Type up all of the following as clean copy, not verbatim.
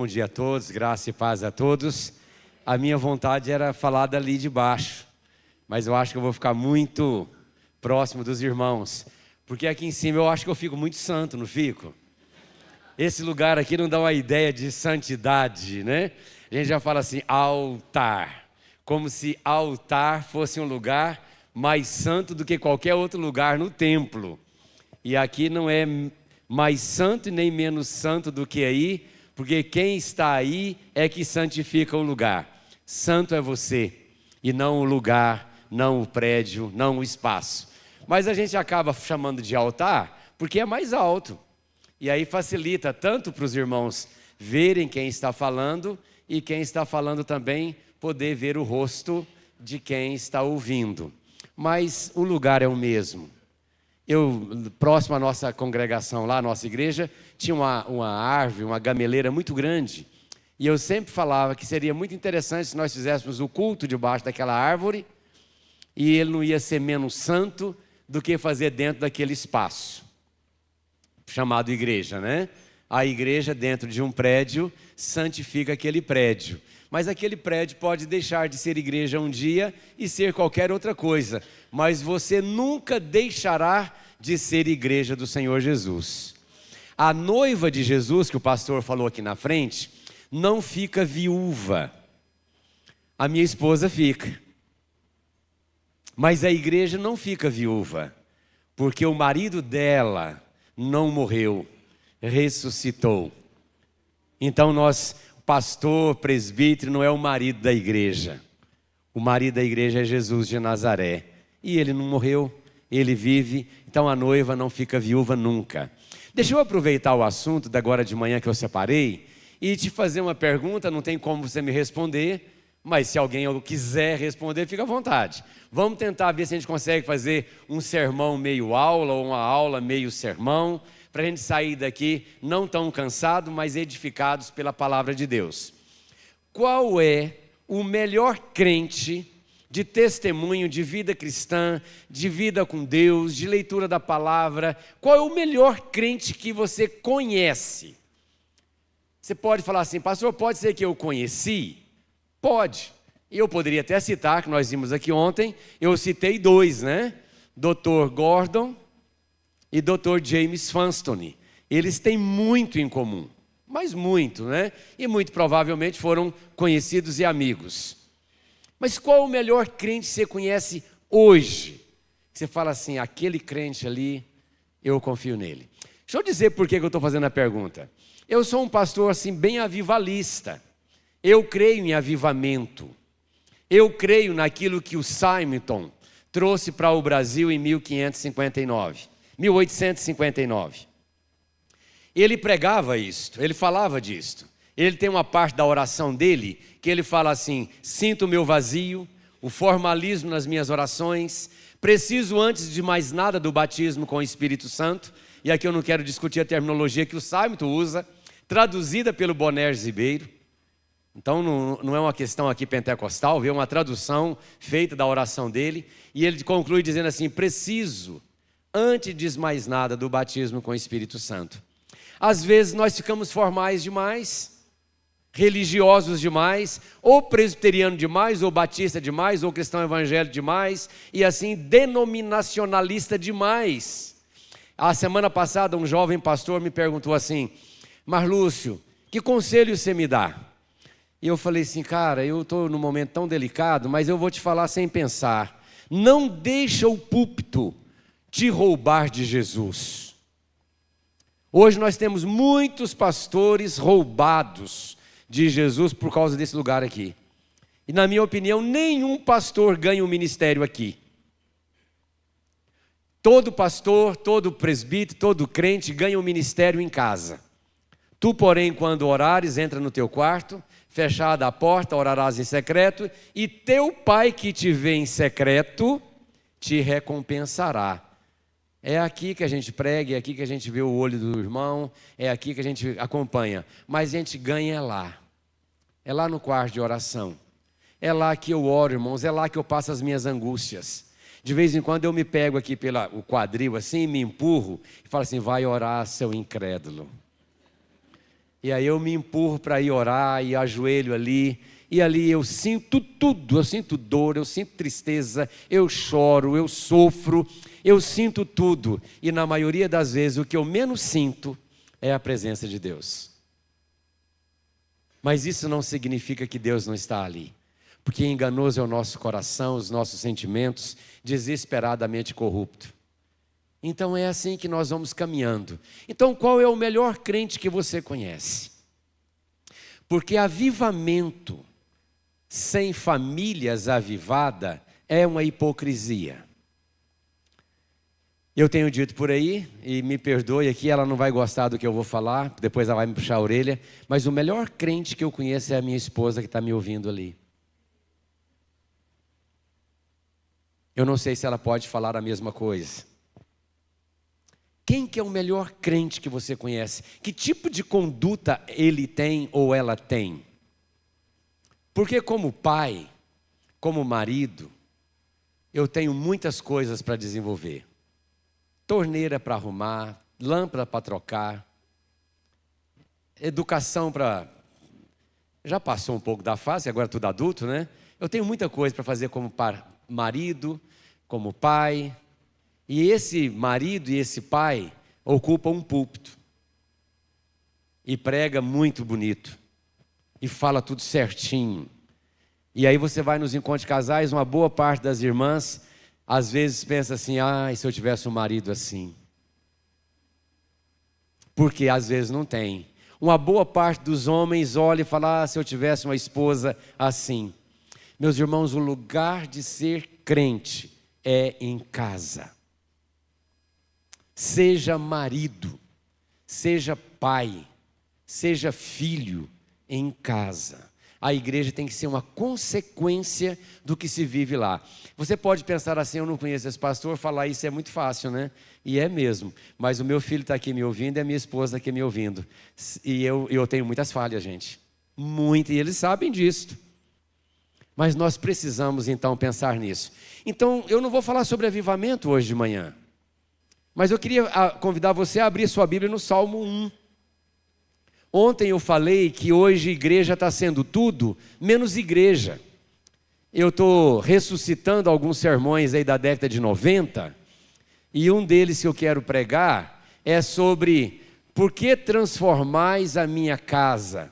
Bom dia a todos, graça e paz a todos. A minha vontade era falar dali de baixo, mas eu acho que eu vou ficar muito próximo dos irmãos, porque aqui em cima eu acho que eu fico muito santo, não fico? Esse lugar aqui não dá uma ideia de santidade, né? A gente já fala assim, altar, como se altar fosse um lugar mais santo do que qualquer outro lugar no templo. E aqui não é mais santo e nem menos santo do que aí, porque quem está aí é que santifica o lugar. Santo é você, e não o lugar, não o prédio, não o espaço. Mas a gente acaba chamando de altar, porque é mais alto. E aí facilita tanto para os irmãos verem quem está falando, e quem está falando também poder ver o rosto de quem está ouvindo. Mas o lugar é o mesmo. Próximo à nossa congregação lá, à nossa igreja, tinha uma árvore, uma gameleira muito grande. E eu sempre falava que seria muito interessante se nós fizéssemos o culto debaixo daquela árvore, e ele não ia ser menos santo do que fazer dentro daquele espaço, chamado igreja, né? A igreja dentro de um prédio santifica aquele prédio. Mas aquele prédio pode deixar de ser igreja um dia e ser qualquer outra coisa. Mas você nunca deixará de ser igreja do Senhor Jesus. A noiva de Jesus, que o pastor falou aqui na frente, não fica viúva. A minha esposa fica. Mas a igreja não fica viúva, porque o marido dela não morreu, ressuscitou. Então pastor, presbítero, não é o marido da igreja. O marido da igreja é Jesus de Nazaré. E ele não morreu, ele vive. Então a noiva não fica viúva nunca. Deixa eu aproveitar o assunto da agora de manhã que eu separei e te fazer uma pergunta. Não tem como você me responder, mas se alguém quiser responder, fica à vontade. Vamos tentar ver se a gente consegue fazer um sermão meio aula ou uma aula meio sermão, para a gente sair daqui não tão cansado, mas edificados pela palavra de Deus. Qual é o melhor crente de testemunho de vida cristã, de vida com Deus, de leitura da palavra? Qual é o melhor crente que você conhece? Você pode falar assim, pastor, pode ser que eu conheci? Pode. E eu poderia até citar, que nós vimos aqui ontem, eu citei dois, né? Dr. Gordon e Dr. James Fanstone. Eles têm muito em comum, mas muito, né? E muito provavelmente foram conhecidos e amigos. Mas qual o melhor crente que você conhece hoje? Você fala assim, aquele crente ali, eu confio nele. Deixa eu dizer por que eu estou fazendo a pergunta. Eu sou um pastor assim bem avivalista. Eu creio em avivamento. Eu creio naquilo que o Simonton trouxe para o Brasil em 1859. Ele pregava isto, ele falava disto. Ele tem uma parte da oração dele que ele fala assim: sinto o meu vazio, o formalismo nas minhas orações, preciso antes de mais nada do batismo com o Espírito Santo. E aqui eu não quero discutir a terminologia que o Simonton usa, traduzida pelo Boanerges Ribeiro. Então não é uma questão aqui pentecostal, é uma tradução feita da oração dele. E ele conclui dizendo assim: preciso antes de mais nada do batismo com o Espírito Santo. Às vezes nós ficamos formais demais, religiosos demais, ou presbiteriano demais, ou batista demais, ou cristão evangélico demais, e assim denominacionalista demais. A semana passada um jovem pastor me perguntou assim: Marlúcio, que conselho você me dá? E eu falei assim, cara, eu estou num momento tão delicado, mas eu vou te falar sem pensar. Não deixa o púlpito te roubar de Jesus. Hoje nós temos muitos pastores roubados de Jesus por causa desse lugar aqui. E na minha opinião, nenhum pastor ganha um ministério aqui. Todo pastor, todo presbítero, todo crente ganha um ministério em casa. Tu, porém, quando orares, entra no teu quarto, fechada a porta, orarás em secreto, e teu pai que te vê em secreto, te recompensará. É aqui que a gente prega, é aqui que a gente vê o olho do irmão, é aqui que a gente acompanha. Mas a gente ganha lá. É lá no quarto de oração. É lá que eu oro, irmãos, é lá que eu passo as minhas angústias. De vez em quando eu me pego aqui pelo quadril assim, me empurro e falo assim, vai orar, seu incrédulo. E aí eu me empurro para ir orar e ajoelho ali. E ali eu sinto tudo, eu sinto dor, eu sinto tristeza, eu choro, eu sofro, eu sinto tudo. E na maioria das vezes o que eu menos sinto é a presença de Deus. Mas isso não significa que Deus não está ali. Porque enganoso é o nosso coração, os nossos sentimentos, desesperadamente corrupto. Então é assim que nós vamos caminhando. Então qual é o melhor crente que você conhece? Porque avivamento sem famílias avivadas é uma hipocrisia. Eu tenho dito por aí, e me perdoe aqui, ela não vai gostar do que eu vou falar, depois ela vai me puxar a orelha, mas o melhor crente que eu conheço é a minha esposa que está me ouvindo ali. Eu não sei se ela pode falar a mesma coisa. Quem que é o melhor crente que você conhece? Que tipo de conduta ele tem ou ela tem? Porque como pai, como marido, eu tenho muitas coisas para desenvolver. Torneira para arrumar, lâmpada para trocar, educação para... Já passou um pouco da fase, agora tudo adulto, né? Eu tenho muita coisa para fazer como marido, como pai. E esse marido e esse pai ocupam um púlpito. E prega muito bonito. E fala tudo certinho. E aí você vai nos encontros de casais, uma boa parte das irmãs, às vezes pensa assim, se eu tivesse um marido assim. Porque às vezes não tem. Uma boa parte dos homens olha e fala, se eu tivesse uma esposa assim. Meus irmãos, o lugar de ser crente é em casa. Seja marido, seja pai, seja filho, em casa. A igreja tem que ser uma consequência do que se vive lá. Você pode pensar assim, eu não conheço esse pastor, falar isso é muito fácil, né? E é mesmo. Mas o meu filho está aqui me ouvindo e a minha esposa está aqui me ouvindo. E eu tenho muitas falhas, gente. Muito, e eles sabem disso. Mas nós precisamos então pensar nisso. Então, eu não vou falar sobre avivamento hoje de manhã. Mas eu queria convidar você a abrir sua Bíblia no Salmo 1. Ontem eu falei que hoje igreja está sendo tudo, menos igreja. Eu estou ressuscitando alguns sermões aí da década de 90, e um deles que eu quero pregar é sobre por que transformais a minha casa?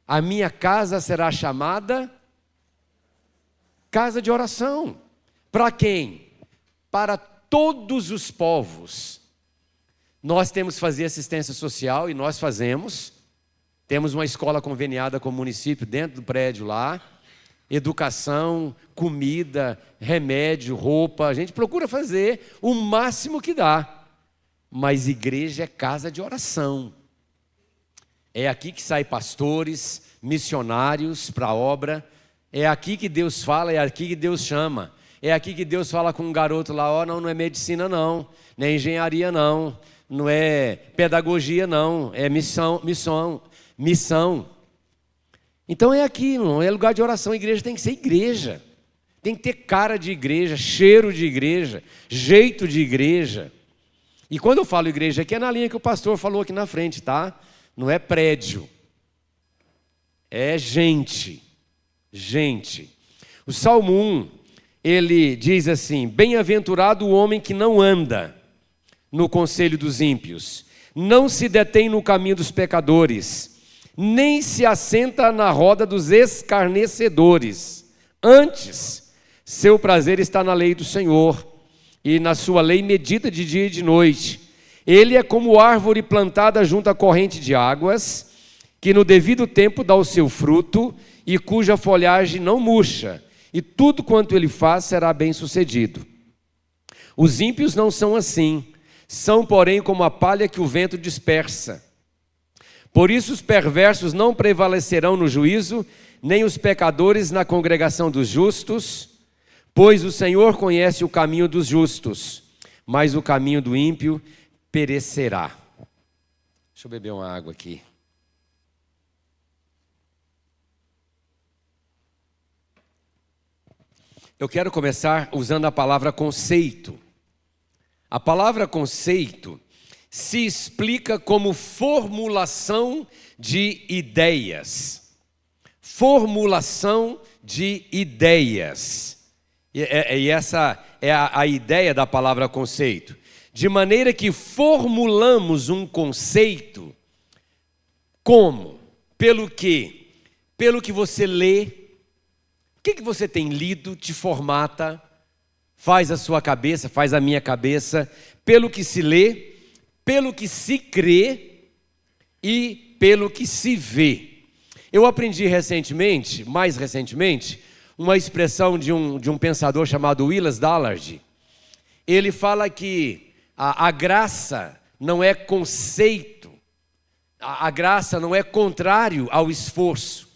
A minha casa será chamada casa de oração. Para quem? Para todos os povos. Nós temos que fazer assistência social e nós fazemos. Temos uma escola conveniada com o município dentro do prédio lá. Educação, comida, remédio, roupa. A gente procura fazer o máximo que dá. Mas igreja é casa de oração. É aqui que saem pastores, missionários para a obra. É aqui que Deus fala, é aqui que Deus chama. É aqui que Deus fala com um garoto lá, não é medicina não, não é engenharia não. Não é pedagogia não, é missão. Então é aqui, não é lugar de oração. A igreja tem que ser igreja. Tem que ter cara de igreja, cheiro de igreja, jeito de igreja. E quando eu falo igreja aqui é na linha que o pastor falou aqui na frente, tá? Não é prédio. É gente. Gente. O Salmo 1, ele diz assim, bem-aventurado o homem que não anda no conselho dos ímpios, não se detém no caminho dos pecadores, nem se assenta na roda dos escarnecedores. Antes, seu prazer está na lei do Senhor, e na sua lei medita de dia e de noite. Ele é como árvore plantada junto à corrente de águas, que no devido tempo dá o seu fruto, e cuja folhagem não murcha, e tudo quanto ele faz será bem sucedido. Os ímpios não são assim, são, porém, como a palha que o vento dispersa. Por isso os perversos não prevalecerão no juízo, nem os pecadores na congregação dos justos, pois o Senhor conhece o caminho dos justos, mas o caminho do ímpio perecerá. Deixa eu beber uma água aqui. Eu quero começar usando a palavra conceito. A palavra conceito, se explica como formulação de ideias. Formulação de ideias. E essa é a ideia da palavra conceito. De maneira que formulamos um conceito como? Pelo quê? Pelo que você lê. O que você tem lido, te formata, faz a sua cabeça, faz a minha cabeça, pelo que se lê, pelo que se crê e pelo que se vê. Eu aprendi recentemente, mais recentemente, uma expressão de um pensador chamado Willis Dallard. Ele fala que a graça não é conceito, a graça não é contrário ao esforço,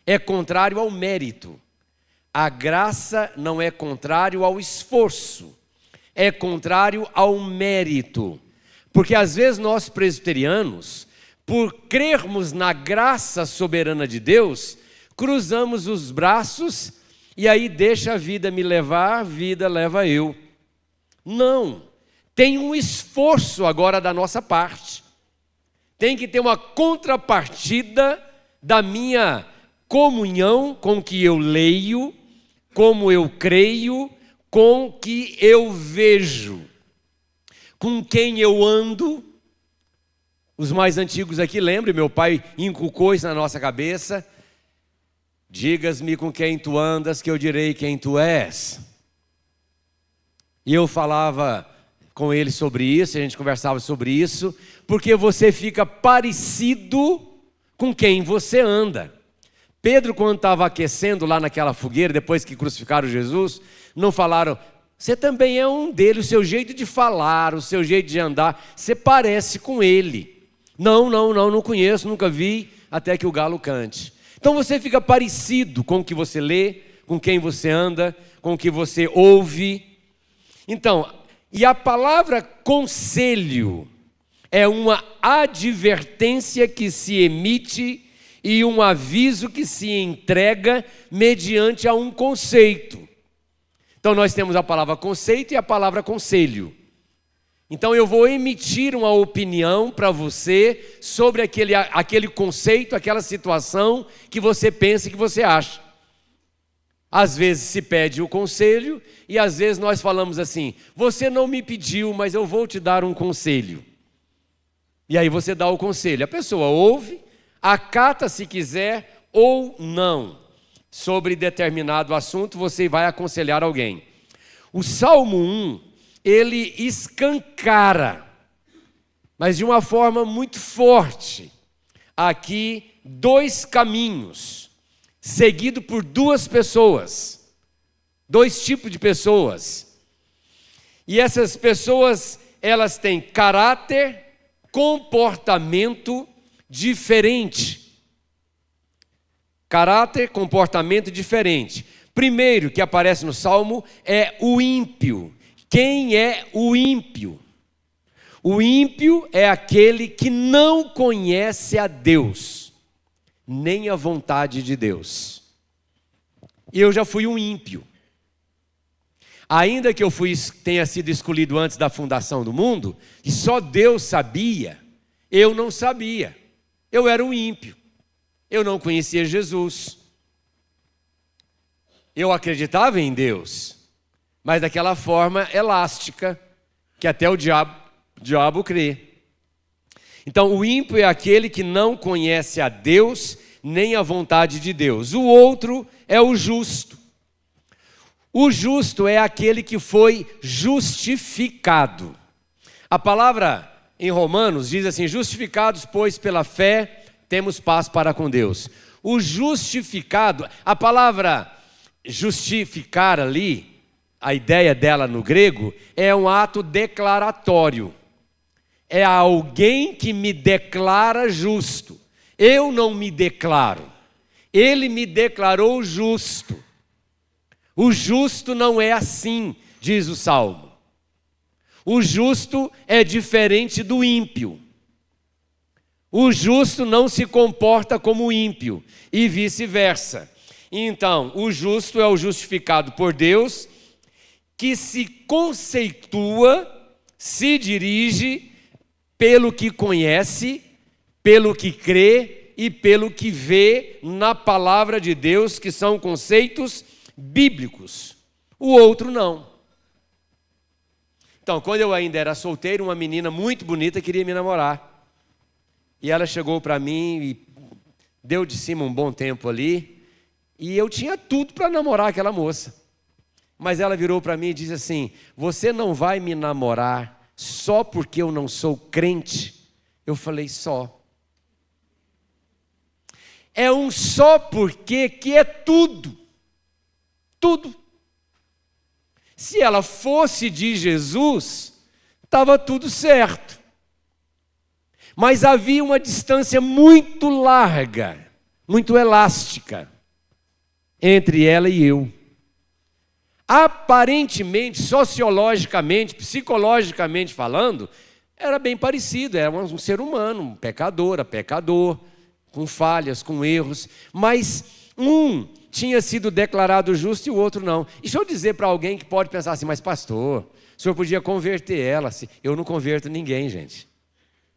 é contrário ao mérito. A graça não é contrário ao esforço, é contrário ao mérito. Porque às vezes nós presbiterianos, por crermos na graça soberana de Deus, cruzamos os braços e aí deixa a vida me levar, a vida leva eu. Não, tem um esforço agora da nossa parte. Tem que ter uma contrapartida da minha comunhão com o que eu leio, como eu creio, com o que eu vejo, com quem eu ando. Os mais antigos aqui lembram, meu pai inculcou isso na nossa cabeça. Digas-me com quem tu andas, que eu direi quem tu és. E eu falava com ele sobre isso, a gente conversava sobre isso, porque você fica parecido com quem você anda. Pedro, quando estava aquecendo lá naquela fogueira, depois que crucificaram Jesus, não falaram, você também é um dele, o seu jeito de falar, o seu jeito de andar, você parece com ele. Não conheço, nunca vi, até que o galo cante. Então você fica parecido com o que você lê, com quem você anda, com o que você ouve. Então, e a palavra conselho é uma advertência que se emite e um aviso que se entrega mediante a um conceito. Então nós temos a palavra conceito e a palavra conselho. Então eu vou emitir uma opinião para você sobre aquele conceito, aquela situação que você pensa e que você acha. Às vezes se pede o conselho e às vezes nós falamos assim, você não me pediu, mas eu vou te dar um conselho. E aí você dá o conselho. A pessoa ouve, acata se quiser ou não. Sobre determinado assunto você vai aconselhar alguém. O Salmo 1, ele escancara, mas de uma forma muito forte, aqui 2 caminhos, seguido por 2 pessoas, 2 tipos de pessoas. E essas pessoas, elas têm caráter, comportamento diferente. Caráter, comportamento diferente. Primeiro que aparece no Salmo é o ímpio. Quem é o ímpio? O ímpio é aquele que não conhece a Deus, nem a vontade de Deus. Eu já fui um ímpio. Ainda que eu tenha sido escolhido antes da fundação do mundo, e só Deus sabia, eu não sabia. Eu era um ímpio. Eu não conhecia Jesus. Eu acreditava em Deus, mas daquela forma elástica, que até o diabo crê. Então o ímpio é aquele que não conhece a Deus, nem a vontade de Deus. O outro é o justo. O justo é aquele que foi justificado. A palavra em Romanos diz assim, justificados, pois, pela fé, temos paz para com Deus. O justificado, a palavra justificar ali, a ideia dela no grego, é um ato declaratório. É alguém que me declara justo. Eu não me declaro. Ele me declarou justo. O justo não é assim, diz o Salmo. O justo é diferente do ímpio. O justo não se comporta como o ímpio e vice-versa. Então, o justo é o justificado por Deus, que se conceitua, se dirige pelo que conhece, pelo que crê e pelo que vê na palavra de Deus, que são conceitos bíblicos. O outro não. Então, quando eu ainda era solteiro, uma menina muito bonita queria me namorar. E ela chegou para mim e deu de cima um bom tempo ali. E eu tinha tudo para namorar aquela moça. Mas ela virou para mim e disse assim: você não vai me namorar só porque eu não sou crente? Eu falei: só. É um só porque que é tudo. Tudo. Se ela fosse de Jesus, estava tudo certo. Mas havia uma distância muito larga, muito elástica, entre ela e eu. Aparentemente, sociologicamente, psicologicamente falando, era bem parecido, era um ser humano, um pecador, com falhas, com erros, mas um tinha sido declarado justo e o outro não. E deixa eu dizer para alguém que pode pensar assim: mas pastor, o senhor podia converter ela. Eu não converto ninguém, gente.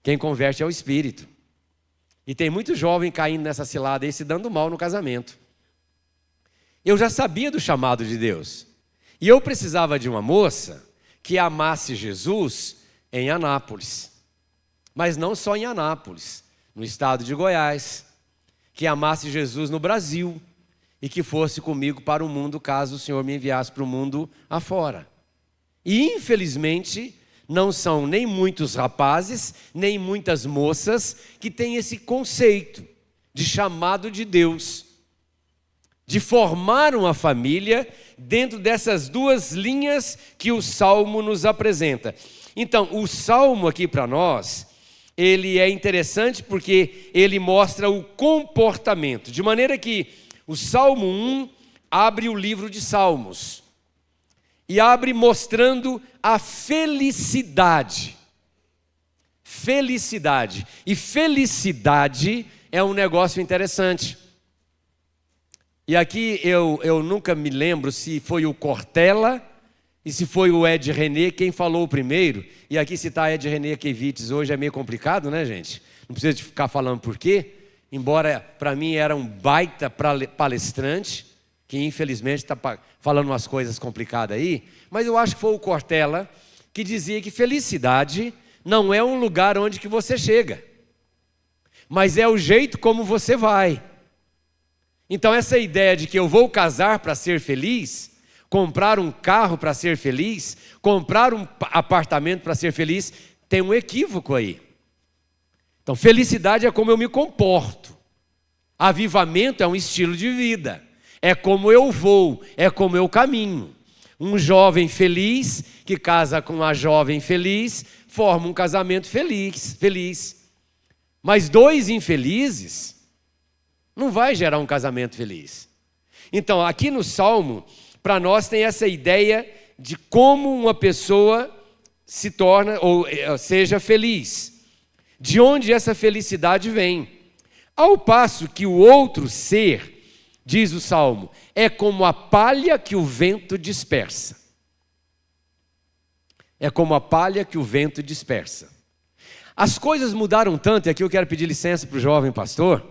Quem converte é o Espírito. E tem muito jovem caindo nessa cilada aí, se dando mal no casamento. Eu já sabia do chamado de Deus. E eu precisava de uma moça que amasse Jesus em Anápolis. Mas não só em Anápolis, no estado de Goiás. Que amasse Jesus no Brasil. E que fosse comigo para o mundo, caso o Senhor me enviasse para o mundo afora. E infelizmente, não são nem muitos rapazes, nem muitas moças que têm esse conceito de chamado de Deus, de formar uma família dentro dessas duas linhas que o Salmo nos apresenta. Então, o Salmo aqui para nós, ele é interessante porque ele mostra o comportamento, de maneira que o Salmo 1 abre o livro de Salmos e abre mostrando a felicidade. Felicidade. E felicidade é um negócio interessante. E aqui eu nunca me lembro se foi o Cortella e se foi o Ed René quem falou primeiro. E aqui citar Ed René Kevitz hoje é meio complicado, né, gente? Não precisa de ficar falando por quê. Embora para mim era um baita palestrante, que infelizmente está falando umas coisas complicadas aí, mas eu acho que foi o Cortella que dizia que felicidade não é um lugar onde que você chega, mas é o jeito como você vai. Então essa ideia de que eu vou casar para ser feliz, comprar um carro para ser feliz, comprar um apartamento para ser feliz, tem um equívoco aí. Então, felicidade é como eu me comporto. Avivamento é um estilo de vida. É como eu vou, é como eu caminho. Um jovem feliz que casa com uma jovem feliz, forma um casamento feliz. Mas dois infelizes não vai gerar um casamento feliz. Então, aqui no Salmo, para nós tem essa ideia de como uma pessoa se torna ou seja feliz. De onde essa felicidade vem. Ao passo que o outro ser, diz o Salmo, é como a palha que o vento dispersa. É como a palha que o vento dispersa. As coisas mudaram tanto, e aqui eu quero pedir licença para o jovem pastor.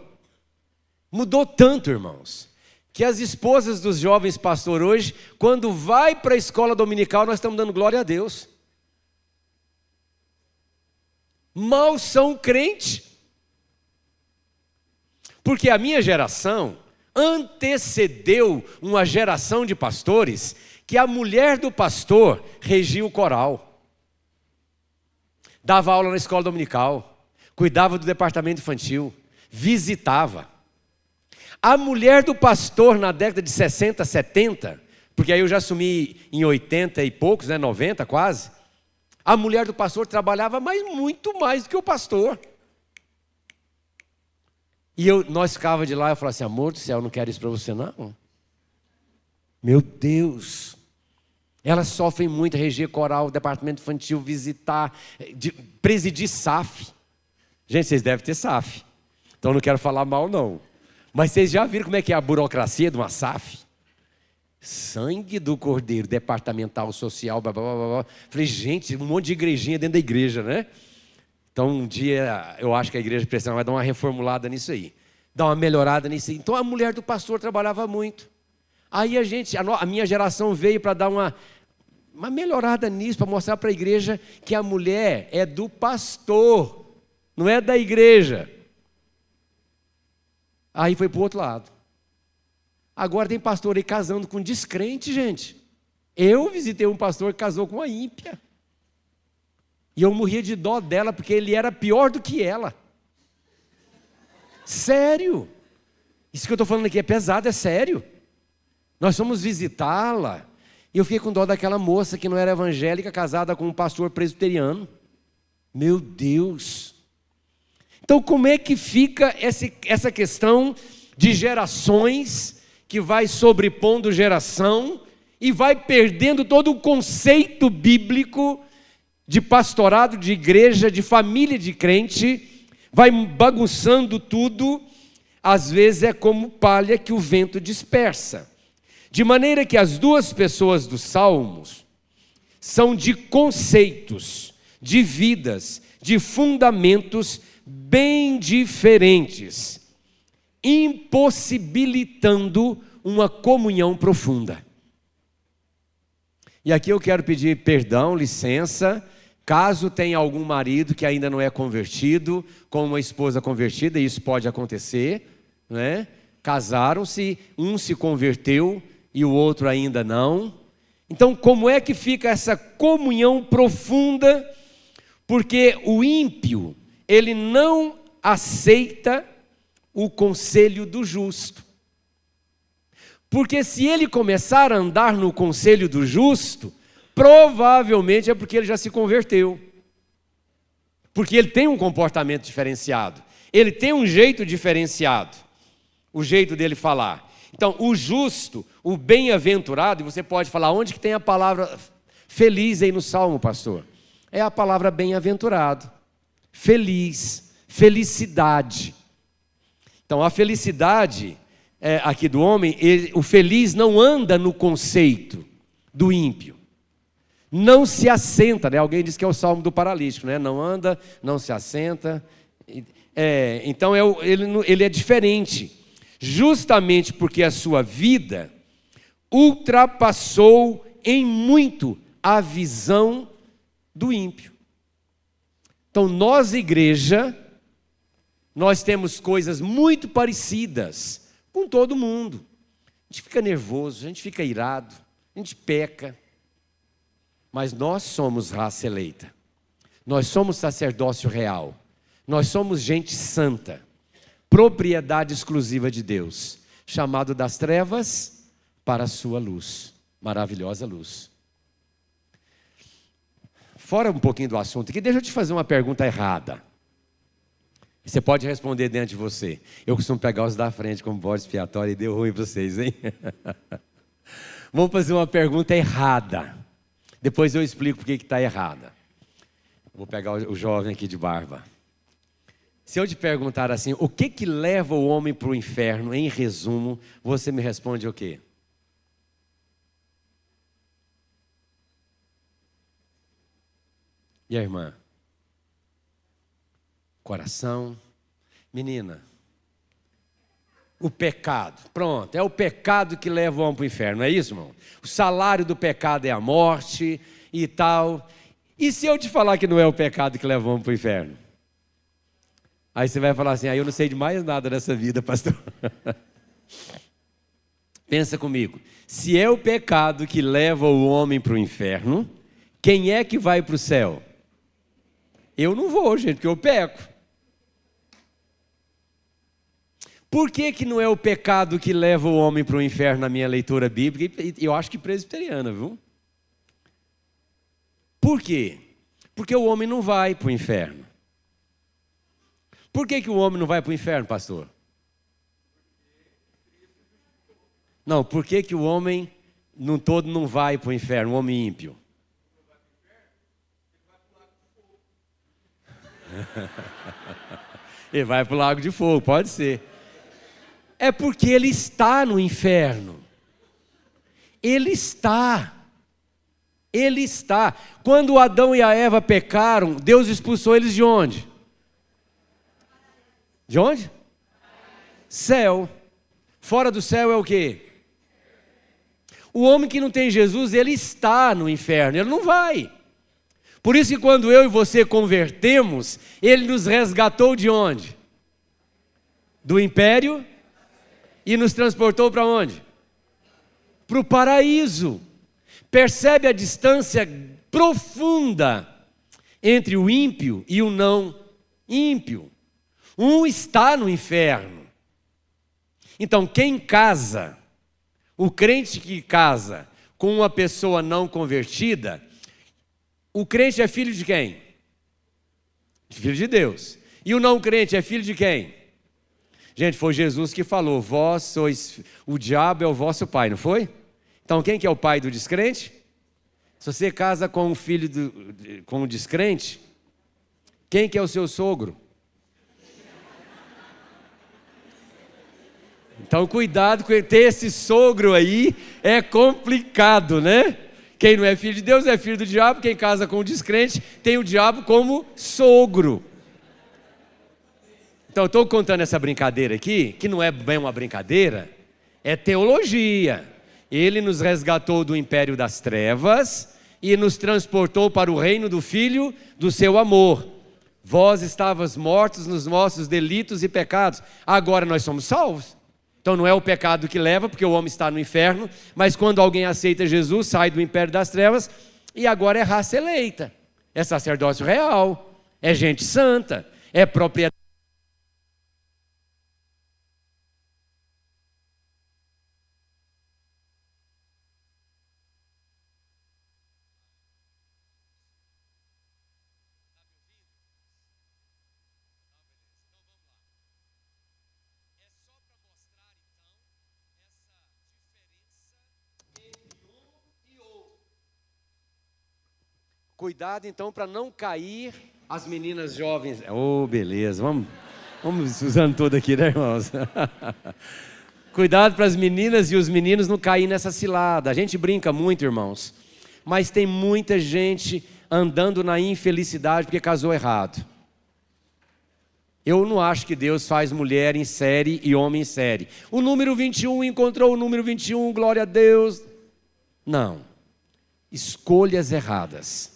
Mudou tanto, irmãos, que as esposas dos jovens pastores hoje, quando vai para a escola dominical, nós estamos dando glória a Deus. Mal são crentes. Porque a minha geração antecedeu uma geração de pastores que a mulher do pastor regia o coral, dava aula na escola dominical, cuidava do departamento infantil, visitava. A mulher do pastor na década de 60, 70, porque aí eu já assumi em 80 e poucos, 90 quase, a mulher do pastor trabalhava muito mais do que o pastor. E nós ficava de lá e eu falava assim: amor do céu, não quero isso para você não. Meu Deus. Elas sofrem muito, reger coral, departamento infantil, visitar, presidir SAF. Gente, vocês devem ter SAF. Então não quero falar mal não. Mas vocês já viram como é que é a burocracia de uma SAF? Sangue do Cordeiro, departamental, social, blá, blá, blá, blá. Falei, gente, um monte de igrejinha dentro da igreja, né? Então, um dia, eu acho que a igreja presbiteriana vai dar uma reformulada nisso aí. Dar uma melhorada nisso aí. Então, a mulher do pastor trabalhava muito. Aí a minha geração veio para dar uma melhorada nisso, para mostrar para a igreja que a mulher é do pastor, não é da igreja. Aí foi para o outro lado. Agora tem pastor aí casando com descrente, gente. Eu visitei um pastor que casou com uma ímpia. E eu morria de dó dela, porque ele era pior do que ela. Sério. Isso que eu estou falando aqui é pesado, é sério. Nós fomos visitá-la. E eu fiquei com dó daquela moça que não era evangélica, casada com um pastor presbiteriano. Meu Deus. Então, como é que fica essa questão de gerações, que vai sobrepondo geração e vai perdendo todo o conceito bíblico de pastorado, de igreja, de família de crente, vai bagunçando tudo, às vezes é como palha que o vento dispersa. De maneira que as duas pessoas dos Salmos são de conceitos, de vidas, de fundamentos bem diferentes, impossibilitando uma comunhão profunda. E aqui eu quero pedir perdão, licença, caso tenha algum marido que ainda não é convertido, com uma esposa convertida, isso pode acontecer, né? Casaram-se, um se converteu e o outro ainda não. Então, como é que fica essa comunhão profunda? Porque o ímpio, ele não aceita o conselho do justo. Porque se ele começar a andar no conselho do justo, provavelmente é porque ele já se converteu. Porque ele tem um comportamento diferenciado. Ele tem um jeito diferenciado. O jeito dele falar. Então, o justo, o bem-aventurado, e você pode falar, onde que tem a palavra feliz aí no Salmo, pastor? É a palavra bem-aventurado. Feliz, felicidade. Então, a felicidade aqui do homem, o feliz não anda no conceito do ímpio. Não se assenta, né? Alguém diz que é o salmo do paralítico, né? Não anda, não se assenta. Então, ele é diferente. Justamente porque a sua vida ultrapassou em muito a visão do ímpio. Então, nós, igreja, nós temos coisas muito parecidas com todo mundo. A gente fica nervoso, a gente fica irado, a gente peca. Mas nós somos raça eleita. Nós somos sacerdócio real. Nós somos gente santa. Propriedade exclusiva de Deus. Chamado das trevas para a sua luz. Maravilhosa luz. Fora um pouquinho do assunto aqui, deixa eu te fazer uma pergunta errada. Você pode responder dentro de você. Eu costumo pegar os da frente como bode expiatório e deu ruim para vocês, hein? Vamos fazer uma pergunta errada. Depois eu explico por que está errada. Vou pegar o jovem aqui de barba. Se eu te perguntar assim, o que leva o homem para o inferno, em resumo, você me responde o quê? E a irmã? Coração. Menina. O pecado. Pronto, é o pecado que leva o homem para o inferno, não é isso, irmão? O salário do pecado é a morte e tal. E se eu te falar que não é o pecado que leva o homem para o inferno? Aí você vai falar assim, eu não sei de mais nada dessa vida, pastor. Pensa comigo. Se é o pecado que leva o homem para o inferno, quem é que vai para o céu? Eu não vou, gente, porque eu peco. Por que não é o pecado que leva o homem para o inferno na minha leitura bíblica? E eu acho que presbiteriana, viu? Por quê? Porque o homem não vai para o inferno. Por que o homem não vai para o inferno, pastor? Não, por que o homem no todo não vai para o inferno, o homem ímpio? Ele vai para o lago de fogo, pode ser. É porque ele está no inferno. Ele está Ele está. Quando Adão e a Eva pecaram, Deus expulsou eles de onde? De onde? Céu. Fora do céu é o quê? O homem que não tem Jesus, ele está no inferno, ele não vai. Por isso que quando eu e você convertemos, ele nos resgatou de onde? Do império e nos transportou para onde? Para o paraíso. Percebe a distância profunda entre o ímpio e o não ímpio. Um está no inferno. Então, quem casa, o crente que casa com uma pessoa não convertida, o crente é filho de quem? Filho de Deus. E o não crente é filho de quem? Gente, foi Jesus que falou, vós sois, o diabo é o vosso pai, não foi? Então quem que é o pai do descrente? Se você casa com um filho com um descrente, quem que é o seu sogro? Então cuidado com ter esse sogro aí, é complicado, né? Quem não é filho de Deus é filho do diabo, quem casa com o descrente tem o diabo como sogro. Então eu estou contando essa brincadeira aqui, que não é bem uma brincadeira, é teologia. Ele nos resgatou do império das trevas e nos transportou para o reino do Filho do seu amor. Vós estavas mortos nos nossos delitos e pecados, agora nós somos salvos. Então não é o pecado que leva, porque o homem está no inferno, mas quando alguém aceita Jesus, sai do império das trevas e agora é raça eleita, é sacerdócio real, é gente santa, é propriedade. Cuidado então para não cair as meninas jovens. Oh, beleza, vamos usando tudo aqui, né, irmãos? Cuidado para as meninas e os meninos não caírem nessa cilada. A gente brinca muito, irmãos, mas tem muita gente andando na infelicidade porque casou errado. Eu não acho que Deus faz mulher em série e homem em série. O número 21 encontrou o número 21, glória a Deus. Não. Escolhas erradas.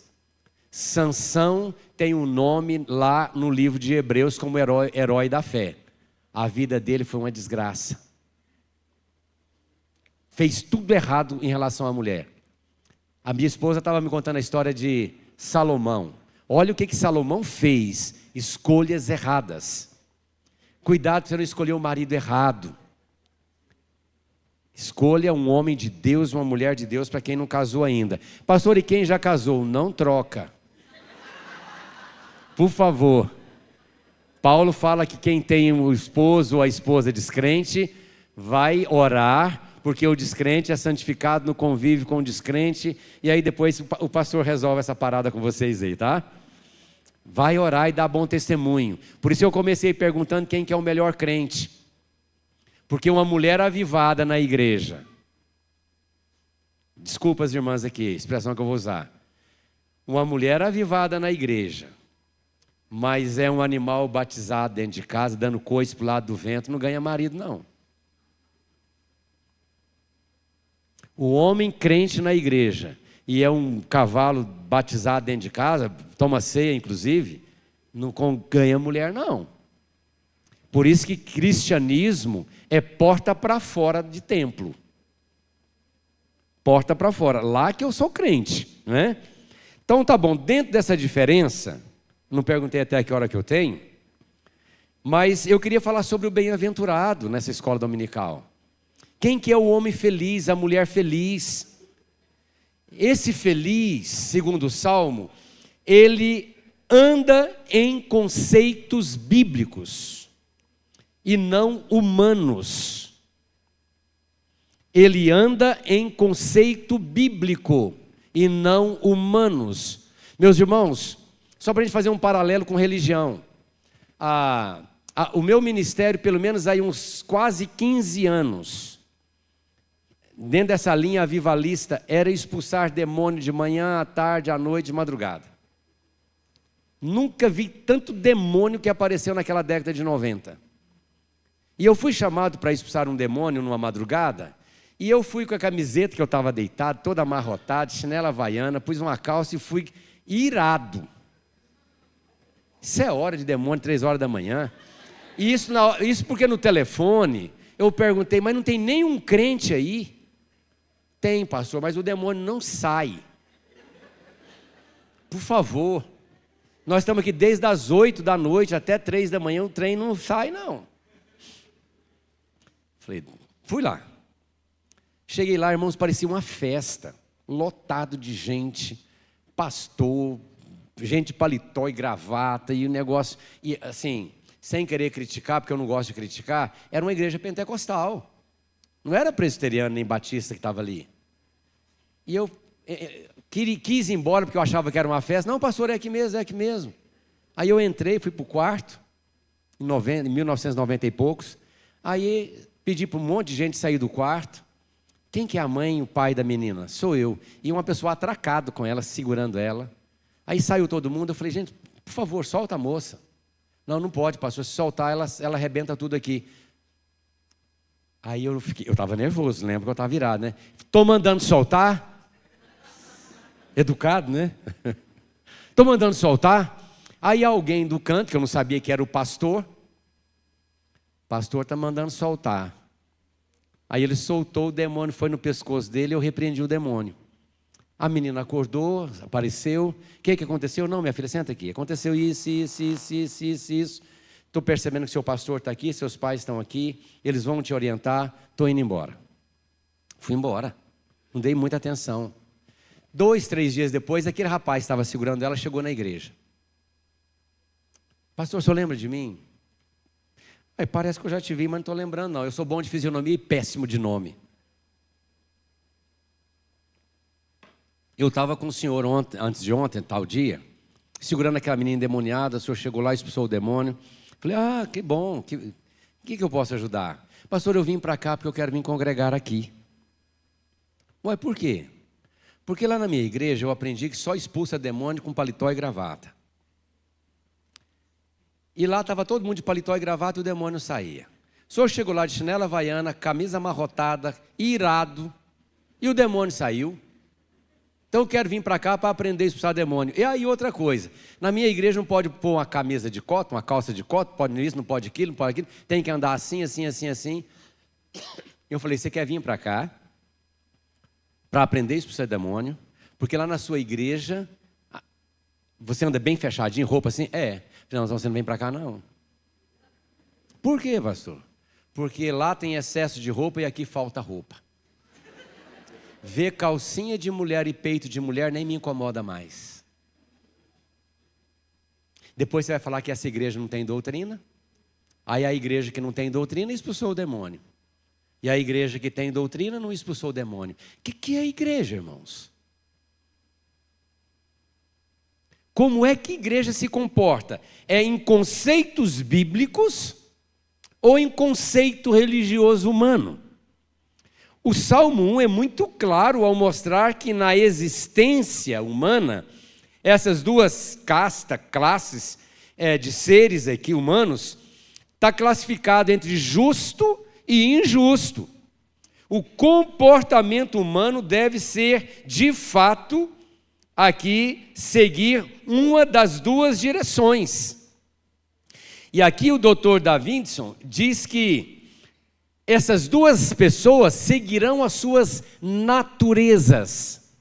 Sansão tem um nome lá no livro de Hebreus como herói da fé. A vida dele foi uma desgraça. Fez tudo errado em relação à mulher. A minha esposa estava me contando a história de Salomão. Olha o que Salomão fez. Escolhas erradas. Cuidado para você não escolher o marido errado. Escolha um homem de Deus, uma mulher de Deus, para quem não casou ainda. Pastor, e quem já casou? Não troca. Por favor. Paulo fala que quem tem o esposo ou a esposa descrente, vai orar, porque o descrente é santificado no convívio com o descrente, e aí depois o pastor resolve essa parada com vocês aí, tá? Vai orar e dar bom testemunho. Por isso eu comecei perguntando quem que é o melhor crente. Porque uma mulher avivada na igreja, desculpa as irmãs aqui, a expressão que eu vou usar. Uma mulher avivada na igreja, mas é um animal batizado dentro de casa, dando coice para o lado do vento, não ganha marido não. O homem crente na igreja, e é um cavalo batizado dentro de casa, toma ceia inclusive, não ganha mulher não. Por isso que cristianismo é porta para fora de templo. Porta para fora, lá que eu sou crente, né? Então tá bom, dentro dessa diferença, não perguntei até que hora que eu tenho, mas eu queria falar sobre o bem-aventurado nessa escola dominical. Quem que é o homem feliz, a mulher feliz? Esse feliz, segundo o Salmo, ele anda em conceitos bíblicos e não humanos. Ele anda em conceito bíblico e não humanos. Meus irmãos, só para a gente fazer um paralelo com religião. O meu ministério, pelo menos aí uns quase 15 anos, dentro dessa linha avivalista, era expulsar demônio de manhã, à tarde, à noite, de madrugada. Nunca vi tanto demônio que apareceu naquela década de 90. E eu fui chamado para expulsar um demônio numa madrugada, e eu fui com a camiseta que eu estava deitado, toda amarrotada, chinela havaiana, pus uma calça e fui irado. Isso é hora de demônio, 3 horas da manhã. E isso porque no telefone eu perguntei, mas não tem nenhum crente aí? Tem, pastor, mas o demônio não sai. Por favor. Nós estamos aqui desde as 8 da noite até 3 da manhã, o trem não sai não. Falei, fui lá. Cheguei lá, irmãos, parecia uma festa, lotado de gente, pastor, gente de paletó e gravata, e o negócio, e assim, sem querer criticar, porque eu não gosto de criticar, era uma igreja pentecostal, não era presbiteriano nem batista que estava ali. E eu quis ir embora, porque eu achava que era uma festa. Não, pastor, é aqui mesmo, é aqui mesmo. Aí eu entrei, fui para o quarto, em 1990 e poucos, aí pedi para um monte de gente sair do quarto. Quem que é a mãe e o pai da menina? Sou eu. E uma pessoa atracado com ela, segurando ela. Aí saiu todo mundo, eu falei, gente, por favor, solta a moça. Não, não pode, pastor, se soltar, ela arrebenta tudo aqui. Aí eu estava nervoso, lembra que eu estava virado, né? Estou mandando soltar. Educado, né? Estou mandando soltar. Aí alguém do canto, que eu não sabia que era o pastor está mandando soltar. Aí ele soltou o demônio, foi no pescoço dele, eu repreendi o demônio. A menina acordou, apareceu. O que aconteceu? Não, minha filha, senta aqui. Aconteceu isso. Estou percebendo que seu pastor está aqui, seus pais estão aqui, eles vão te orientar, estou indo embora. Fui embora, não dei muita atenção. 2, 3 dias depois, aquele rapaz que estava segurando ela chegou na igreja. Pastor, o senhor lembra de mim? Parece que eu já te vi, mas não estou lembrando não. Eu sou bom de fisionomia e péssimo de nome. Eu estava com o senhor antes de ontem, tal dia, segurando aquela menina endemoniada, o senhor chegou lá e expulsou o demônio. Falei, que bom, o que eu posso ajudar? Pastor, eu vim para cá porque eu quero vir congregar aqui. Ué, por quê? Porque lá na minha igreja eu aprendi que só expulsa demônio com paletó e gravata. E lá estava todo mundo de paletó e gravata e o demônio saía. O senhor chegou lá de chinela havaiana, camisa amarrotada, irado, e o demônio saiu. Então eu quero vir para cá para aprender a expulsar demônio. E aí outra coisa, na minha igreja não pode pôr uma camisa de cotton, uma calça de cotton, pode isso, não pode aquilo, tem que andar assim. Eu falei, você quer vir para cá para aprender a expulsar demônio? Porque lá na sua igreja, você anda bem fechadinho, roupa assim? Não, você não vem para cá não. Por quê, pastor? Porque lá tem excesso de roupa e aqui falta roupa. Ver calcinha de mulher e peito de mulher nem me incomoda mais. Depois você vai falar que essa igreja não tem doutrina. Aí a igreja que não tem doutrina expulsou o demônio. E a igreja que tem doutrina não expulsou o demônio. O que é a igreja, irmãos? Como é que a igreja se comporta? É em conceitos bíblicos ou em conceito religioso humano? O Salmo 1 é muito claro ao mostrar que na existência humana, essas duas classes de seres aqui humanos, está classificado entre justo e injusto. O comportamento humano deve ser, de fato, aqui seguir uma das duas direções. E aqui o Dr. Davidson diz que essas duas pessoas seguirão as suas naturezas.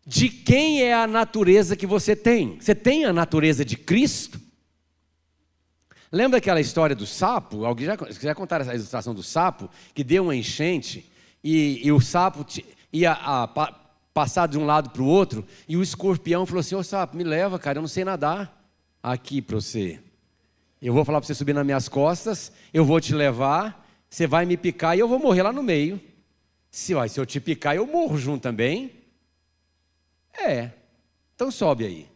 De quem é a natureza que você tem? Você tem a natureza de Cristo? Lembra aquela história do sapo? Alguém já contaram essa ilustração do sapo? Que deu uma enchente e o sapo ia passar de um lado para o outro, e o escorpião falou assim, sapo, me leva, cara, eu não sei nadar aqui para você. Eu vou falar para você subir nas minhas costas, eu vou te levar, você vai me picar e eu vou morrer lá no meio. Se eu te picar, eu morro junto também. Então sobe aí.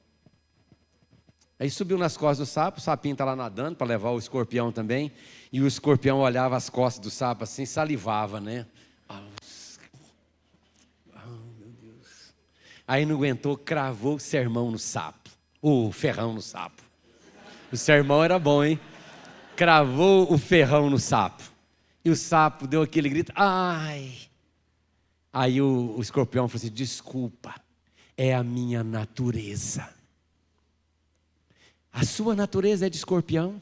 Aí subiu nas costas do sapo, o sapinho está lá nadando para levar o escorpião também, e o escorpião olhava as costas do sapo assim, salivava, né? Aí não aguentou, cravou o sermão no sapo. O ferrão no sapo. O sermão era bom, hein? Cravou o ferrão no sapo. E o sapo deu aquele grito, ai! Aí o escorpião falou assim, desculpa, é a minha natureza. A sua natureza é de escorpião?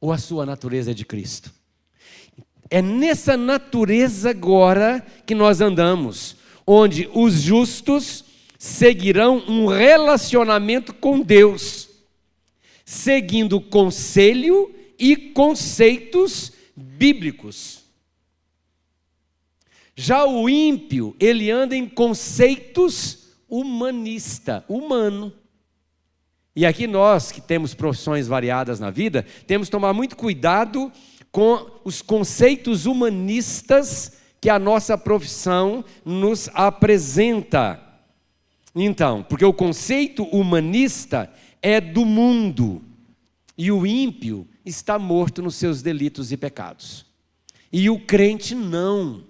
Ou a sua natureza é de Cristo? É nessa natureza agora que nós andamos, onde os justos seguirão um relacionamento com Deus, seguindo conselho e conceitos bíblicos. Já o ímpio, ele anda em conceitos humano. E aqui nós, que temos profissões variadas na vida, temos que tomar muito cuidado com os conceitos humanistas que a nossa profissão nos apresenta. Então, porque o conceito humanista é do mundo, e o ímpio está morto nos seus delitos e pecados. E o crente não.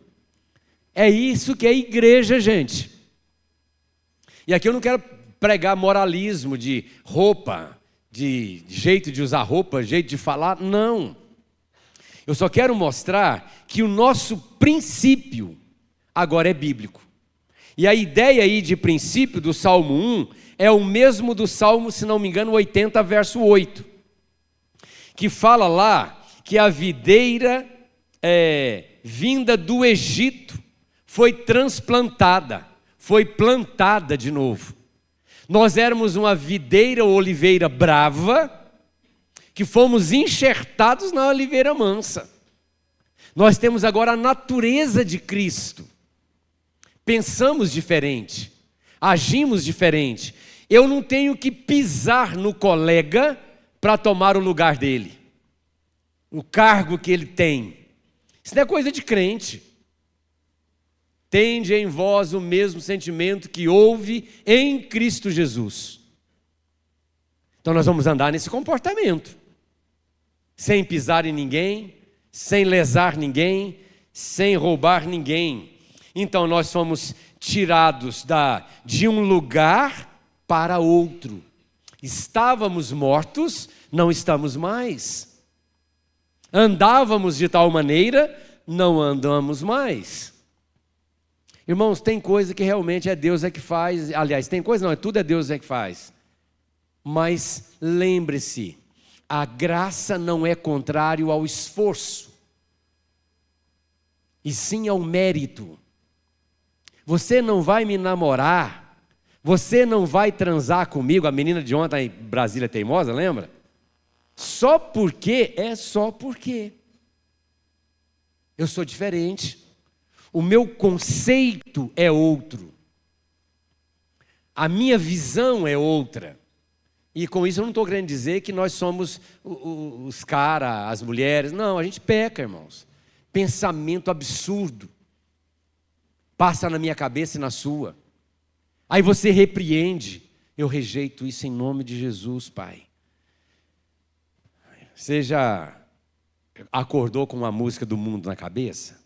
É isso que é igreja, gente. E aqui eu não quero pregar moralismo de roupa, de jeito de usar roupa, jeito de falar, não. Eu só quero mostrar que o nosso princípio agora é bíblico. E a ideia aí de princípio do Salmo 1 é o mesmo do Salmo, se não me engano, 80, verso 8. Que fala lá que a videira vinda do Egito foi transplantada, foi plantada de novo. Nós éramos uma videira ou oliveira brava, que fomos enxertados na oliveira mansa. Nós temos agora a natureza de Cristo. Pensamos diferente, agimos diferente. Eu não tenho que pisar no colega para tomar o lugar dele, o cargo que ele tem. Isso não é coisa de crente. Tende em vós o mesmo sentimento que houve em Cristo Jesus. Então nós vamos andar nesse comportamento, sem pisar em ninguém, sem lesar ninguém, sem roubar ninguém. Então nós fomos tirados de um lugar para outro. Estávamos mortos, não estamos mais. Andávamos de tal maneira, não andamos mais. Irmãos, tem coisa que realmente é Deus é que faz. Aliás, tem coisa não, tudo é Deus é que faz. Mas lembre-se, a graça não é contrário ao esforço, e sim ao mérito. Você não vai me namorar, você não vai transar comigo, a menina de ontem em Brasília teimosa, lembra? Só porque, só porque. Eu sou diferente, o meu conceito é outro, a minha visão é outra. E com isso eu não estou querendo dizer que nós somos os caras, as mulheres. Não, a gente peca, irmãos. Pensamento absurdo passa na minha cabeça e na sua. Aí você repreende. Eu rejeito isso em nome de Jesus, Pai. Você já acordou com uma música do mundo na cabeça?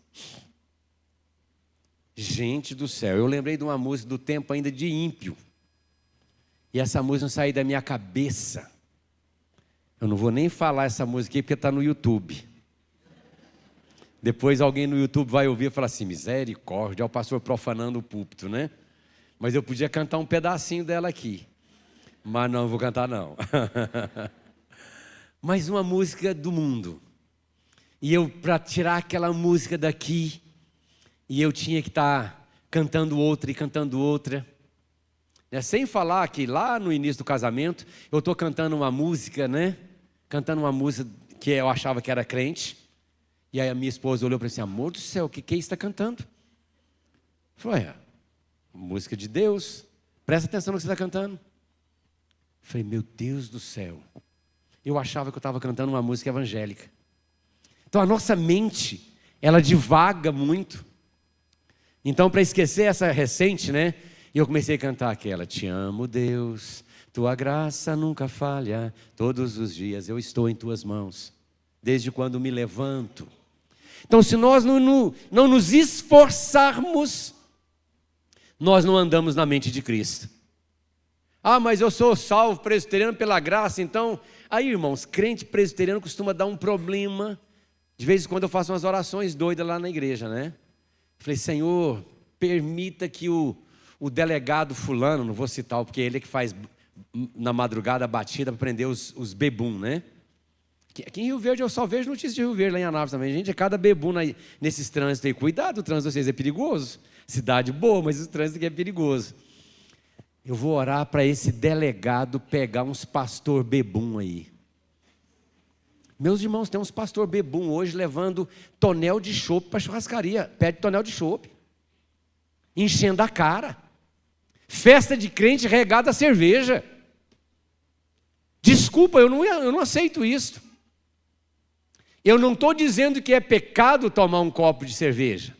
Gente do céu, eu lembrei de uma música do tempo ainda de ímpio. E essa música não saiu da minha cabeça. Eu não vou nem falar essa música aqui porque está no YouTube. Depois alguém no YouTube vai ouvir e falar assim, misericórdia, é o pastor profanando o púlpito, né? Mas eu podia cantar um pedacinho dela aqui. Mas não vou cantar não. Mas uma música do mundo. E eu, para tirar aquela música daqui, e eu tinha que estar cantando outra e cantando outra. Sem falar que lá no início do casamento, eu estou cantando uma música, né? Cantando uma música que eu achava que era crente. E aí a minha esposa olhou para mim assim, amor do céu, o que é isso que está cantando? Eu falei, música de Deus, presta atenção no que você está cantando. Eu falei, meu Deus do céu, eu achava que eu estava cantando uma música evangélica. Então a nossa mente, ela divaga muito. Então para esquecer essa recente, né? E eu comecei a cantar aquela, te amo Deus, tua graça nunca falha, todos os dias eu estou em tuas mãos, desde quando me levanto. Então se nós não nos esforçarmos, nós não andamos na mente de Cristo. Ah, mas eu sou salvo presbiteriano pela graça, então... Aí, irmãos, crente presbiteriano costuma dar um problema. De vez em quando eu faço umas orações doidas lá na igreja, né? Falei, Senhor, permita que o delegado fulano, não vou citar, porque ele é que faz na madrugada a batida para prender os bebum, né? Aqui em Rio Verde eu só vejo notícias de Rio Verde, lá em Anápolis também. Gente, é cada bebum nesses trânsitos aí. Cuidado, o trânsito de vocês é perigoso. Cidade boa, mas o trânsito aqui é perigoso. Eu vou orar para esse delegado pegar uns pastor bebum aí. Meus irmãos, tem uns pastor bebum hoje levando tonel de chope para a churrascaria. Pede tonel de chope. Enchendo a cara. Festa de crente regada a cerveja. Desculpa, eu não aceito isso. Eu não estou dizendo que é pecado tomar um copo de cerveja.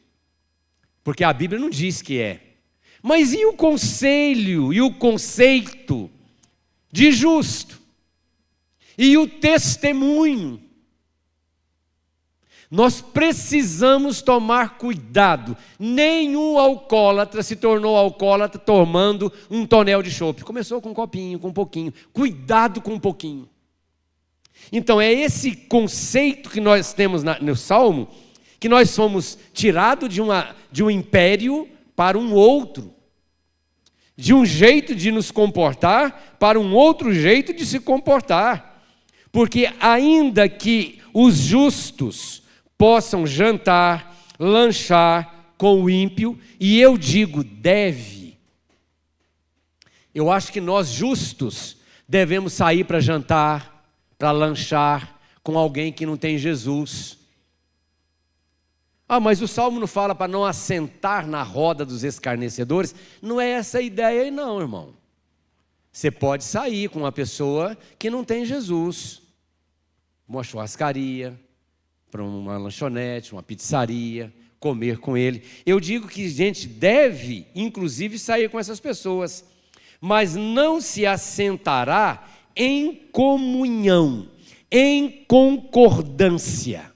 Porque a Bíblia não diz que é. Mas e o conselho, e o conceito de justo? E o testemunho? Nós precisamos tomar cuidado. Nenhum alcoólatra se tornou alcoólatra tomando um tonel de chope. Começou com um copinho, com um pouquinho. Cuidado com um pouquinho. Então é esse conceito que nós temos no Salmo, que nós somos tirados de um império para um outro, de um jeito de nos comportar para um outro jeito de se comportar, porque ainda que os justos possam jantar, lanchar com o ímpio, e eu digo deve, eu acho que nós justos devemos sair para jantar, para lanchar com alguém que não tem Jesus. Ah, mas o Salmo não fala para não assentar na roda dos escarnecedores? Não é essa a ideia aí não, irmão. Você pode sair com uma pessoa que não tem Jesus. Uma churrascaria, para uma lanchonete, uma pizzaria, comer com ele. Eu digo que a gente deve, inclusive, sair com essas pessoas. Mas não se assentará em comunhão, em concordância.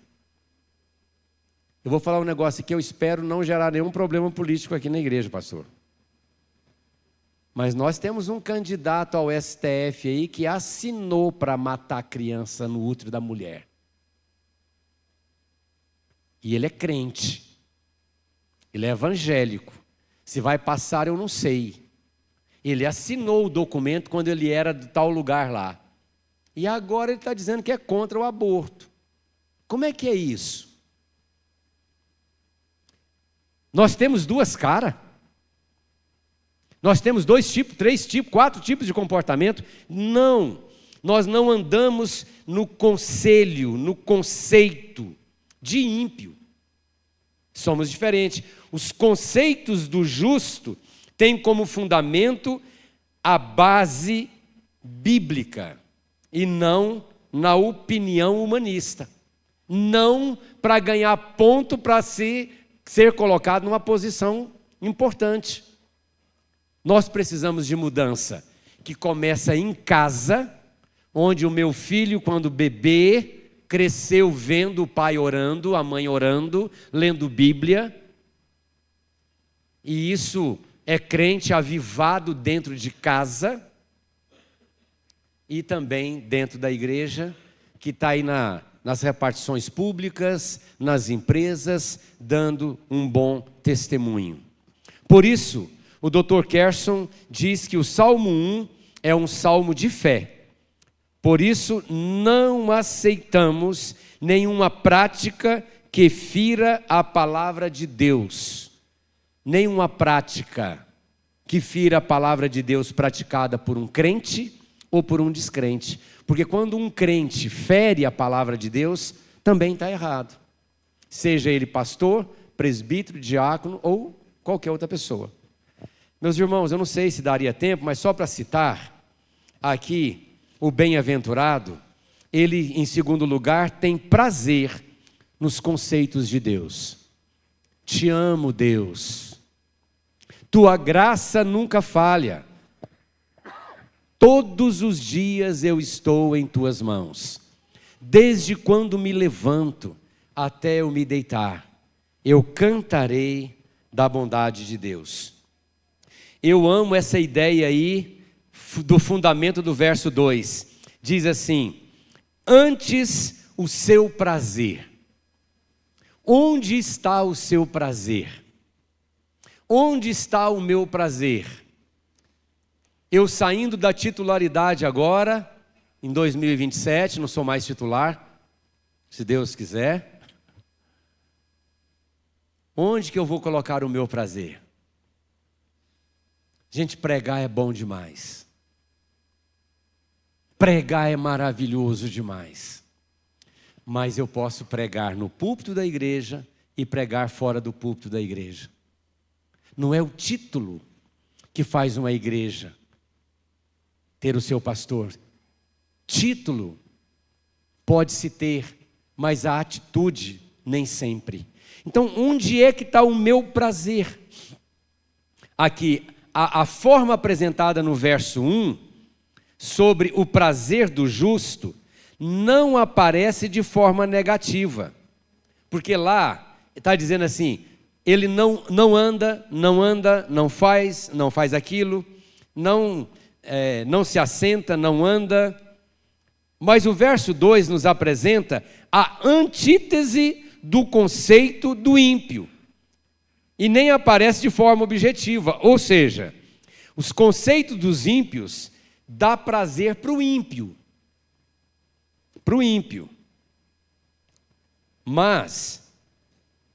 Eu vou falar um negócio aqui, eu espero não gerar nenhum problema político aqui na igreja, pastor. Mas nós temos um candidato ao STF aí que assinou para matar a criança no útero da mulher. E ele é crente. Ele é evangélico. Se vai passar, eu não sei. Ele assinou o documento quando ele era de tal lugar lá. E agora ele está dizendo que é contra o aborto. Como é que é isso? Nós temos duas caras. Nós temos 2 tipos, 3 tipos, 4 tipos de comportamento. Não, nós não andamos no conselho, no conceito de ímpio. Somos diferentes. Os conceitos do justo têm como fundamento a base bíblica e não na opinião humanista. Não para ganhar ponto para ser colocado numa posição importante. Nós precisamos de mudança, que começa em casa, onde o meu filho, quando bebê, cresceu vendo o pai orando, a mãe orando, lendo Bíblia. E isso é crente avivado dentro de casa e também dentro da igreja, que está aí nas repartições públicas, nas empresas, dando um bom testemunho. Por isso, o Dr. Kerson diz que o Salmo 1 é um salmo de fé. Por isso, não aceitamos nenhuma prática que fira a palavra de Deus. Nenhuma prática que fira a palavra de Deus praticada por um crente ou por um descrente. Porque quando um crente fere a palavra de Deus, também está errado. Seja ele pastor, presbítero, diácono ou qualquer outra pessoa. Meus irmãos, eu não sei se daria tempo, mas só para citar aqui, o bem-aventurado, ele, em segundo lugar, tem prazer nos conceitos de Deus. Te amo, Deus. Tua graça nunca falha. Todos os dias eu estou em tuas mãos. Desde quando me levanto até eu me deitar, eu cantarei da bondade de Deus. eu amo essa ideia aí do fundamento do verso 2. Diz assim: antes o seu prazer. Onde está o seu prazer? Onde está o meu prazer? Eu saindo da titularidade agora, em 2027, não sou mais titular, se Deus quiser. Onde que eu vou colocar o meu prazer? Gente, pregar é bom demais. Pregar é maravilhoso demais. Mas eu posso pregar no púlpito da igreja e pregar fora do púlpito da igreja. Não é o título que faz uma igreja ter o seu pastor. Título pode-se ter, mas a atitude nem sempre. Então, onde é que está o meu prazer? Aqui, a forma apresentada no verso 1, sobre o prazer do justo, não aparece de forma negativa. Porque lá, está dizendo assim, ele não anda, não faz aquilo, não se assenta, não anda. Mas o verso 2 nos apresenta a antítese do conceito do ímpio. E nem aparece de forma objetiva. Ou seja, os conceitos dos ímpios dá prazer para o ímpio. Para o ímpio. Mas,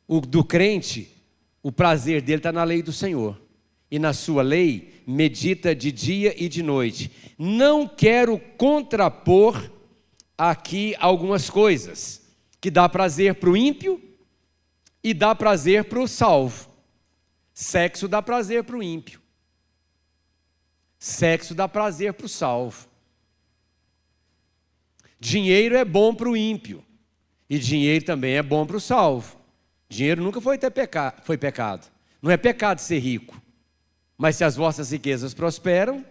o do crente, o prazer dele está na lei do Senhor. E na sua lei, medita de dia e de noite. Não quero contrapor aqui algumas coisas, que dá prazer para o ímpio e dá prazer para o salvo. Sexo dá prazer para o ímpio. Sexo dá prazer para o salvo. Dinheiro é bom para o ímpio. E dinheiro também é bom para o salvo. Dinheiro nunca foi pecado. Não é pecado ser rico. Mas se as vossas riquezas prosperam,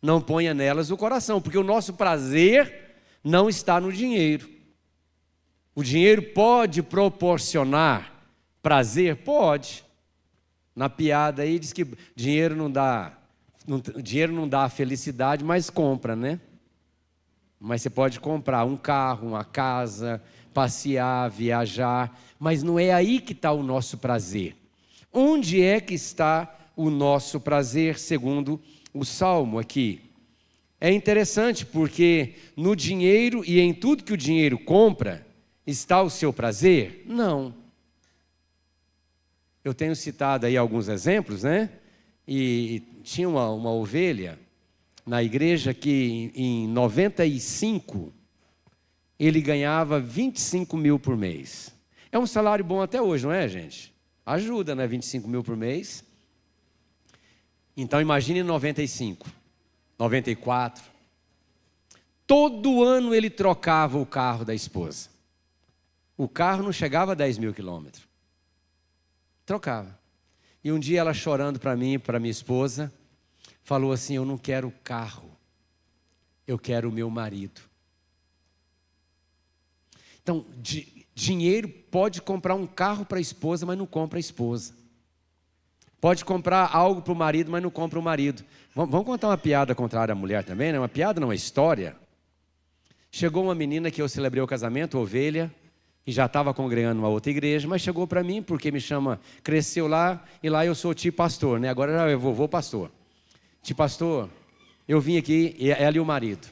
não ponha nelas o coração. Porque o nosso prazer não está no dinheiro. O dinheiro pode proporcionar prazer? Pode. Na piada aí diz que dinheiro não dá felicidade, mas compra, né? Mas você pode comprar um carro, uma casa, passear, viajar, mas não é aí que está o nosso prazer. Onde é que está o nosso prazer, segundo o Salmo aqui? É interessante porque no dinheiro e em tudo que o dinheiro compra, está o seu prazer? Não. Eu tenho citado aí alguns exemplos, né? E tinha uma ovelha na igreja que em 95 ele ganhava 25 mil por mês. É um salário bom até hoje, não é, gente? Ajuda, né? 25 mil por mês. Então imagine em 95, 94. Todo ano ele trocava o carro da esposa. O carro não chegava a 10 mil quilômetros. Trocava. E um dia ela chorando para mim, para minha esposa, falou assim: eu não quero carro, eu quero o meu marido. Então, dinheiro pode comprar um carro para a esposa, mas não compra a esposa. Pode comprar algo para o marido, mas não compra o marido. Vamos contar uma piada contrária à mulher também, né? Uma piada não, uma história. Chegou uma menina que eu celebrei o casamento, ovelha, e já estava congregando numa outra igreja, mas chegou para mim porque me chama, cresceu lá, e lá eu sou tio pastor, né? Agora eu vovô pastor. Tio pastor, eu vim aqui, ela e o marido.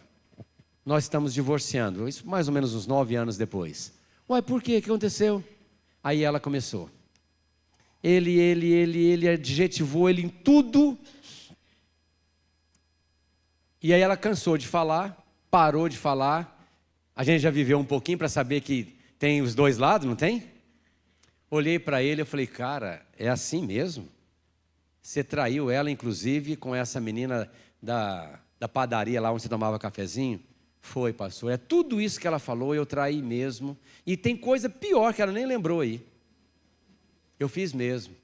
Nós estamos divorciando, isso mais ou menos uns 9 anos depois. Uai, por quê? O que aconteceu? Aí ela começou. Ele adjetivou ele em tudo. E aí ela cansou de falar, parou de falar. A gente já viveu um pouquinho para saber que tem os dois lados, não tem? Olhei para ele e falei: cara, é assim mesmo? Você traiu ela, inclusive, com essa menina da padaria lá onde você tomava cafezinho? Foi, pastor. É tudo isso que ela falou, eu traí mesmo. E tem coisa pior que ela nem lembrou aí. Eu fiz mesmo.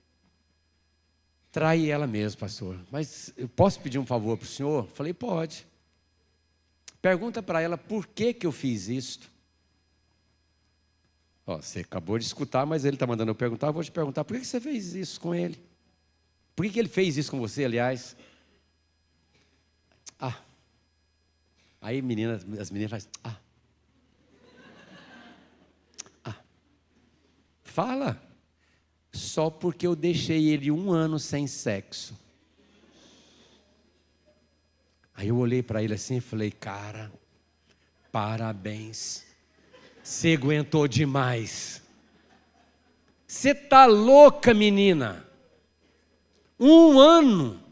Traí ela mesmo, pastor. Mas eu posso pedir um favor para o senhor? Falei: pode. Pergunta para ela por que eu fiz isto. Ó, você acabou de escutar, mas ele está mandando eu perguntar. Eu vou te perguntar: por que você fez isso com ele? Por que ele fez isso com você, aliás? Aí as meninas fazem, fala. Só porque eu deixei ele 1 ano sem sexo. Aí eu olhei para ele assim e falei, cara, parabéns. Você aguentou demais. Você tá louca, menina. 1 ano.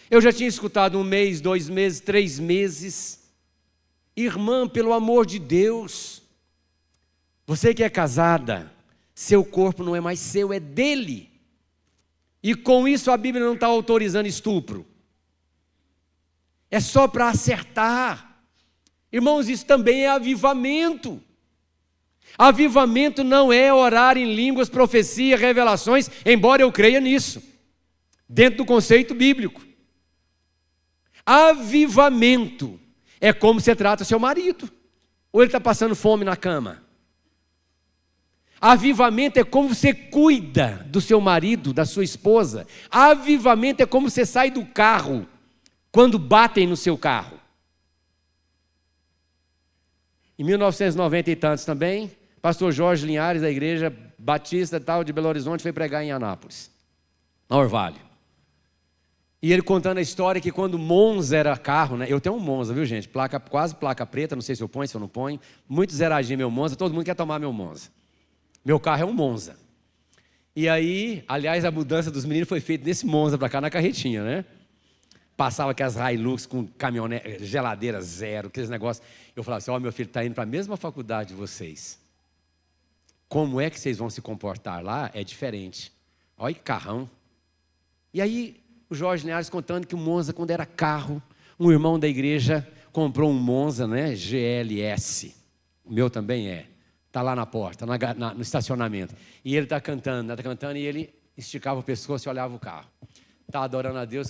Eu já tinha escutado 1 mês, 2 meses, 3 meses. Irmã, pelo amor de Deus. Você que é casada, seu corpo não é mais seu, é dele. E com isso a Bíblia não está autorizando estupro. É só para acertar. Irmãos, isso também é avivamento. Avivamento não é orar em línguas, profecia, revelações, embora eu creia nisso, dentro do conceito bíblico. Avivamento é como você trata seu marido, ou ele está passando fome na cama. Avivamento é como você cuida do seu marido, da sua esposa. Avivamento é como você sai do carro, quando batem no seu carro. Em 1990 e tantos também, pastor Jorge Linhares, da igreja batista tal de Belo Horizonte, foi pregar em Anápolis, na Orvalho. E ele contando a história que quando Monza era carro, né? Eu tenho um Monza, viu gente? Quase placa preta, não sei se eu ponho, se eu não ponho. Muito zeradinho meu Monza, todo mundo quer tomar meu Monza. Meu carro é um Monza. E aí, aliás, a mudança dos meninos foi feita desse Monza para cá na carretinha, né? Passava aquelas Hilux com caminhonete, geladeira zero, aqueles negócios. Eu falava assim, meu filho está indo para a mesma faculdade de vocês. Como é que vocês vão se comportar lá? É diferente. Olha que carrão. E aí, o Jorge Linhares contando que o Monza, quando era carro, um irmão da igreja comprou um Monza, né? GLS. O meu também é. Está lá na porta, no estacionamento. E ele está cantando, e ele esticava o pescoço e olhava o carro. Está adorando a Deus.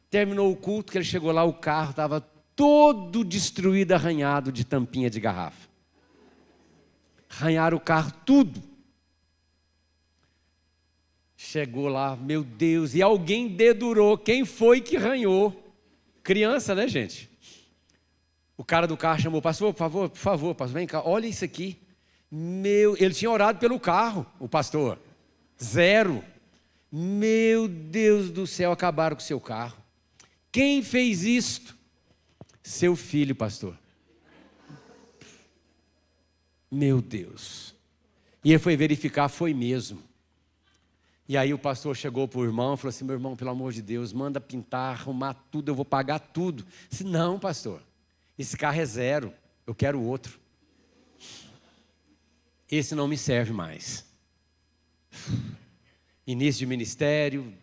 Terminou o culto, que ele chegou lá, o carro estava todo destruído, arranhado de tampinha de garrafa. Arranharam o carro, tudo. Chegou lá, meu Deus, e alguém dedurou. Quem foi que arranhou? Criança, né, gente? O cara do carro chamou, pastor, por favor, pastor, vem cá, olha isso aqui. Ele tinha orado pelo carro, o pastor. 0. Meu Deus do céu, acabaram com o seu carro. Quem fez isto? Seu filho, pastor. Meu Deus. E ele foi verificar, foi mesmo. E aí o pastor chegou para o irmão e falou assim, meu irmão, pelo amor de Deus, manda pintar, arrumar tudo, eu vou pagar tudo. Eu disse, não, pastor, esse carro é 0, eu quero outro. Esse não me serve mais. Início de ministério,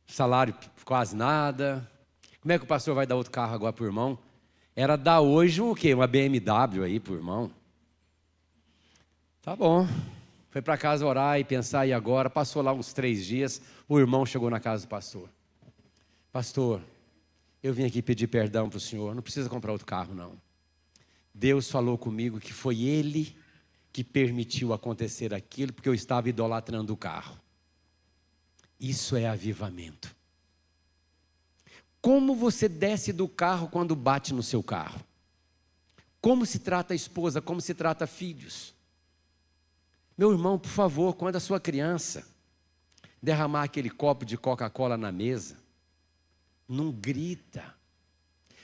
salário quase nada. Como é que o pastor vai dar outro carro agora para o irmão? Era dar hoje o quê? Uma BMW aí para o irmão. Tá bom. Foi para casa orar e pensar, e agora? Passou lá uns 3 dias, o irmão chegou na casa do pastor. Pastor, eu vim aqui pedir perdão para o senhor, não precisa comprar outro carro não. Deus falou comigo que foi Ele que permitiu acontecer aquilo, porque eu estava idolatrando o carro. Isso é avivamento. Como você desce do carro quando bate no seu carro? Como se trata a esposa, como se trata filhos? Meu irmão, por favor, quando a sua criança derramar aquele copo de Coca-Cola na mesa, não grita.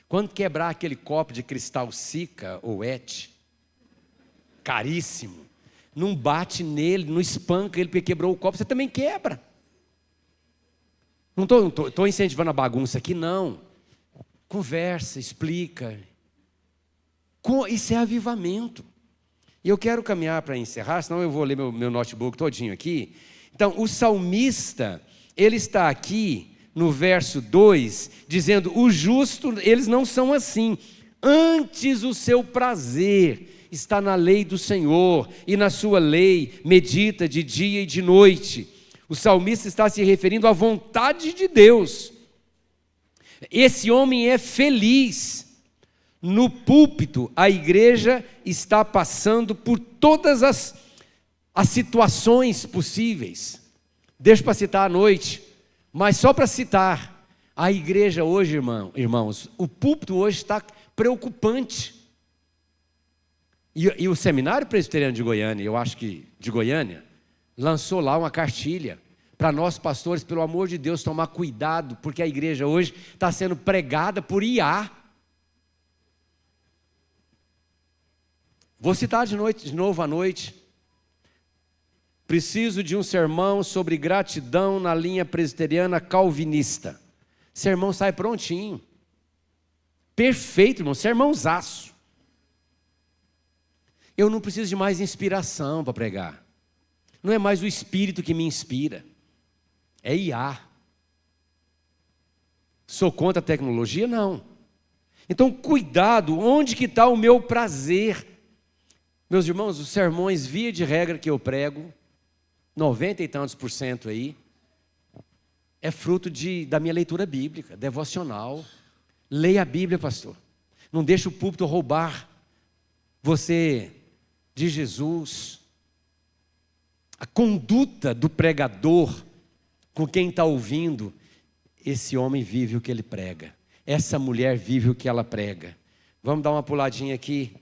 Quando quebrar aquele copo de cristal Sica ou Et, caríssimo, não bate nele, não espanca ele porque quebrou o copo, você também quebra. Não estou incentivando a bagunça aqui, não. Conversa, explica. Isso é avivamento. E eu quero caminhar para encerrar, senão eu vou ler meu notebook todinho aqui. Então, o salmista, ele está aqui no verso 2, dizendo, os justos, eles não são assim. Antes o seu prazer está na lei do Senhor, e na sua lei medita de dia e de noite. O salmista está se referindo à vontade de Deus. Esse homem é feliz. No púlpito, a igreja está passando por todas as situações possíveis. Deixo para citar à noite, mas só para citar. A igreja hoje, irmãos, o púlpito hoje está preocupante. E o Seminário Presbiteriano de Goiânia, eu acho que de Goiânia, lançou lá uma cartilha para nós pastores, pelo amor de Deus, tomar cuidado, porque a igreja hoje está sendo pregada por IA. Vou citar de novo à noite. Preciso de um sermão sobre gratidão na linha presbiteriana calvinista. Sermão sai prontinho. Perfeito, irmão, sermãozaço. Eu não preciso de mais inspiração para pregar. Não é mais o Espírito que me inspira. É IA. Sou contra a tecnologia? Não. Então, cuidado, onde que está o meu prazer? Meus irmãos, os sermões, via de regra que eu prego, 90 e tantos % aí, é fruto da minha leitura bíblica, devocional. Leia a Bíblia, pastor. Não deixe o púlpito roubar você de Jesus. A conduta do pregador com quem está ouvindo, esse homem vive o que ele prega. Essa mulher vive o que ela prega. Vamos dar uma puladinha aqui.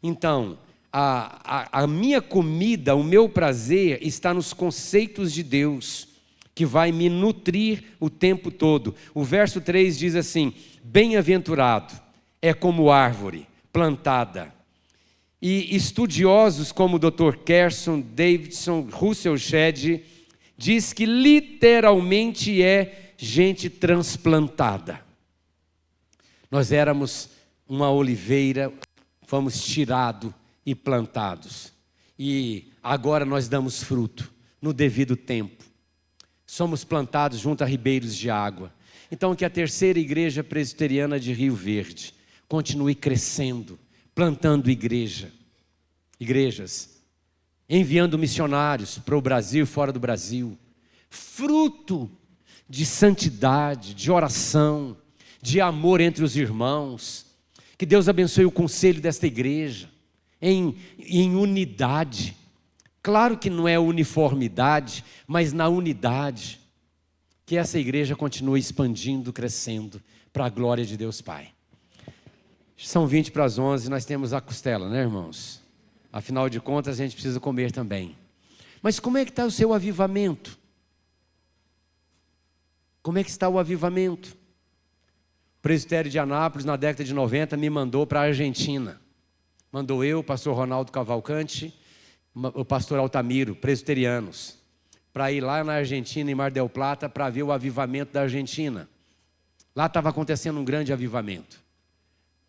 Então, a minha comida, o meu prazer está nos conceitos de Deus, que vai me nutrir o tempo todo. O verso 3 diz assim: bem-aventurado é como árvore plantada. E estudiosos como o Dr. Kerson, Davidson, Russell Shedd, diz que literalmente é gente transplantada. Nós éramos uma oliveira, fomos tirados e plantados. E agora nós damos fruto no devido tempo. Somos plantados junto a ribeiros de água. Então que a terceira igreja presbiteriana de Rio Verde continue crescendo, plantando igrejas, enviando missionários para o Brasil e fora do Brasil, fruto de santidade, de oração, de amor entre os irmãos. Que Deus abençoe o conselho desta igreja, em unidade. Claro que não é uniformidade, mas na unidade. Que essa igreja continue expandindo, crescendo, para a glória de Deus Pai. São 20 para as 11, nós temos a costela, né, irmãos? Afinal de contas, a gente precisa comer também. Mas como é que está o seu avivamento? Como é que está o avivamento? O presbitério de Anápolis, na década de 90, me mandou para a Argentina. Mandou eu, o pastor Ronaldo Cavalcante, o pastor Altamiro, presbiterianos, para ir lá na Argentina, em Mar del Plata, para ver o avivamento da Argentina. Lá estava acontecendo um grande avivamento.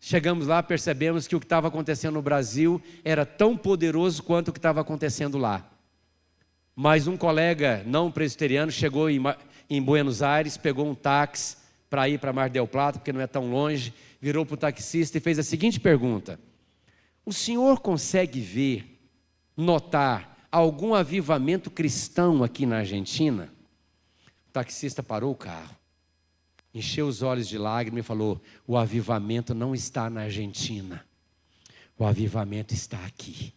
Chegamos lá, percebemos que o que estava acontecendo no Brasil era tão poderoso quanto o que estava acontecendo lá. Mas um colega não presbiteriano chegou em Buenos Aires, pegou um táxi para ir para Mar del Plata, porque não é tão longe, virou para o taxista e fez a seguinte pergunta: o senhor consegue ver, notar algum avivamento cristão aqui na Argentina? O taxista parou o carro, encheu os olhos de lágrimas e falou: o avivamento não está na Argentina, o avivamento está aqui.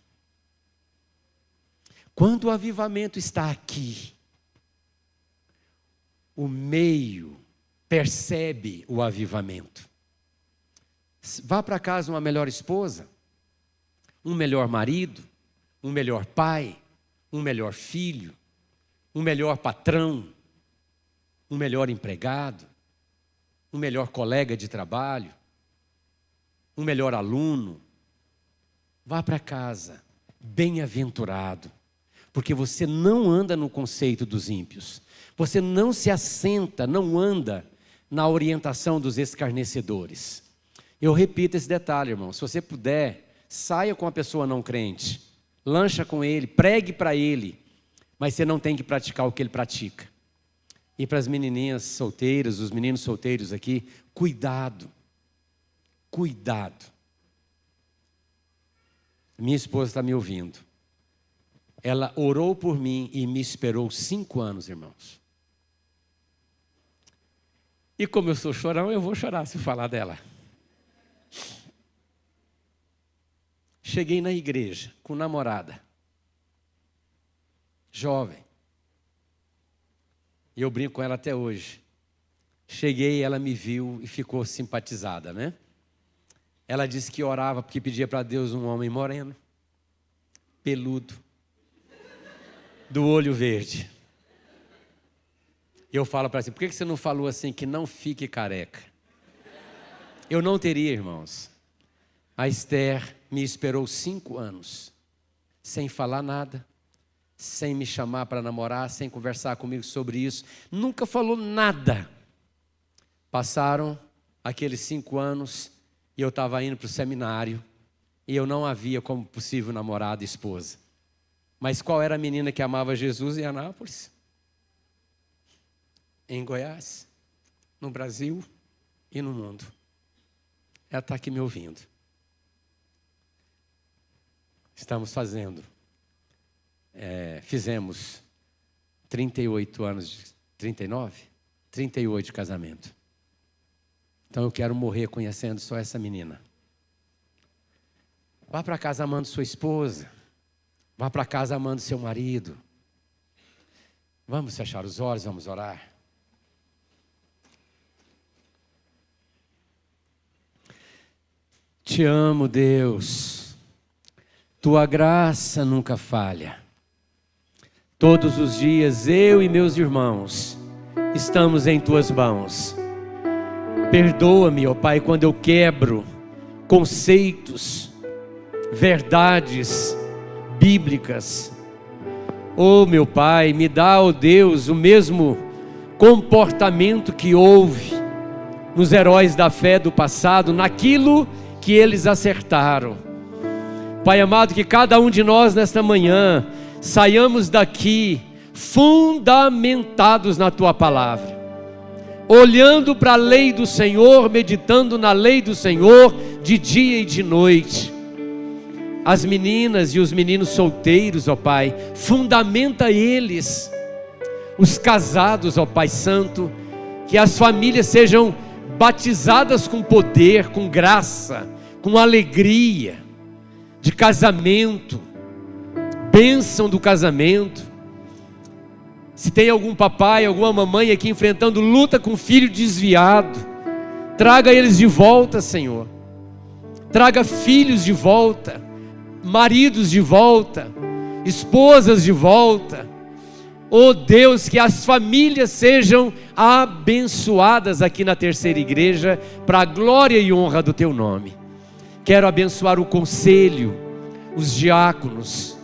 Quando o avivamento está aqui, o meio percebe o avivamento. Vá para casa uma melhor esposa, um melhor marido, um melhor pai, um melhor filho, um melhor patrão, um melhor empregado, um melhor colega de trabalho, um melhor aluno. Vá para casa bem-aventurado, porque você não anda no conceito dos ímpios, você não se assenta, não anda na orientação dos escarnecedores. Eu repito esse detalhe, irmão, se você puder, saia com a pessoa não crente, lancha com ele, pregue para ele, mas você não tem que praticar o que ele pratica. E para as menininhas solteiras, os meninos solteiros aqui, cuidado, cuidado. Minha esposa está me ouvindo. Ela orou por mim e me esperou 5 anos, irmãos. E como eu sou chorão, eu vou chorar se falar dela. Cheguei na igreja com namorada, jovem. E eu brinco com ela até hoje. Cheguei, ela me viu e ficou simpatizada, né? Ela disse que orava porque pedia para Deus um homem moreno, peludo, do olho verde. E eu falo para ela assim, por que você não falou assim, que não fique careca? Eu não teria, irmãos. A Esther me esperou 5 anos, sem falar nada, sem me chamar para namorar, sem conversar comigo sobre isso. Nunca falou nada. Passaram aqueles 5 anos e eu estava indo para o seminário e eu não a via como possível namorada e esposa. Mas qual era a menina que amava Jesus em Anápolis? Em Goiás, no Brasil e no mundo. Ela está aqui me ouvindo. Estamos fizemos 38 anos, 39? 38 de casamento. Então eu quero morrer conhecendo só essa menina. Vá para casa amando sua esposa. Vá para casa amando seu marido. Vamos fechar os olhos, vamos orar. Te amo, Deus. Tua graça nunca falha. Todos os dias eu e meus irmãos estamos em tuas mãos. Perdoa-me, ó Pai, quando eu quebro conceitos, verdades bíblicas. Oh, meu Pai, me dá, ó Deus, o mesmo comportamento que houve nos heróis da fé do passado, naquilo que eles acertaram. Pai amado, que cada um de nós nesta manhã saiamos daqui fundamentados na Tua palavra, olhando para a lei do Senhor, meditando na lei do Senhor de dia e de noite. As meninas e os meninos solteiros, ó Pai, fundamenta eles. Os casados, ó Pai Santo, que as famílias sejam batizadas com poder, com graça, com alegria de casamento, bênção do casamento. Se tem algum papai, alguma mamãe aqui enfrentando luta com filho desviado, traga eles de volta, Senhor. Traga filhos de volta, maridos de volta, esposas de volta. Oh Deus, que as famílias sejam abençoadas aqui na Terceira Igreja, para a glória e honra do Teu nome. Quero abençoar o conselho, os diáconos,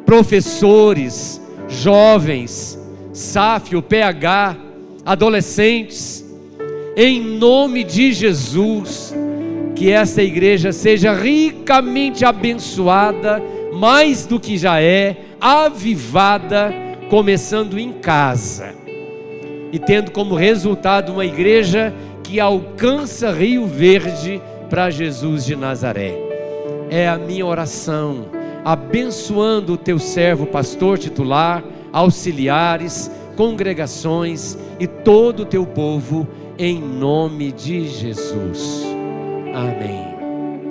professores, jovens, SAF, o PH, adolescentes, em nome de Jesus, que esta igreja seja ricamente abençoada, mais do que já é, avivada, começando em casa, e tendo como resultado uma igreja que alcança Rio Verde para Jesus de Nazaré. É a minha oração, abençoando o Teu servo pastor titular, auxiliares, congregações e todo o Teu povo, em nome de Jesus. Amém.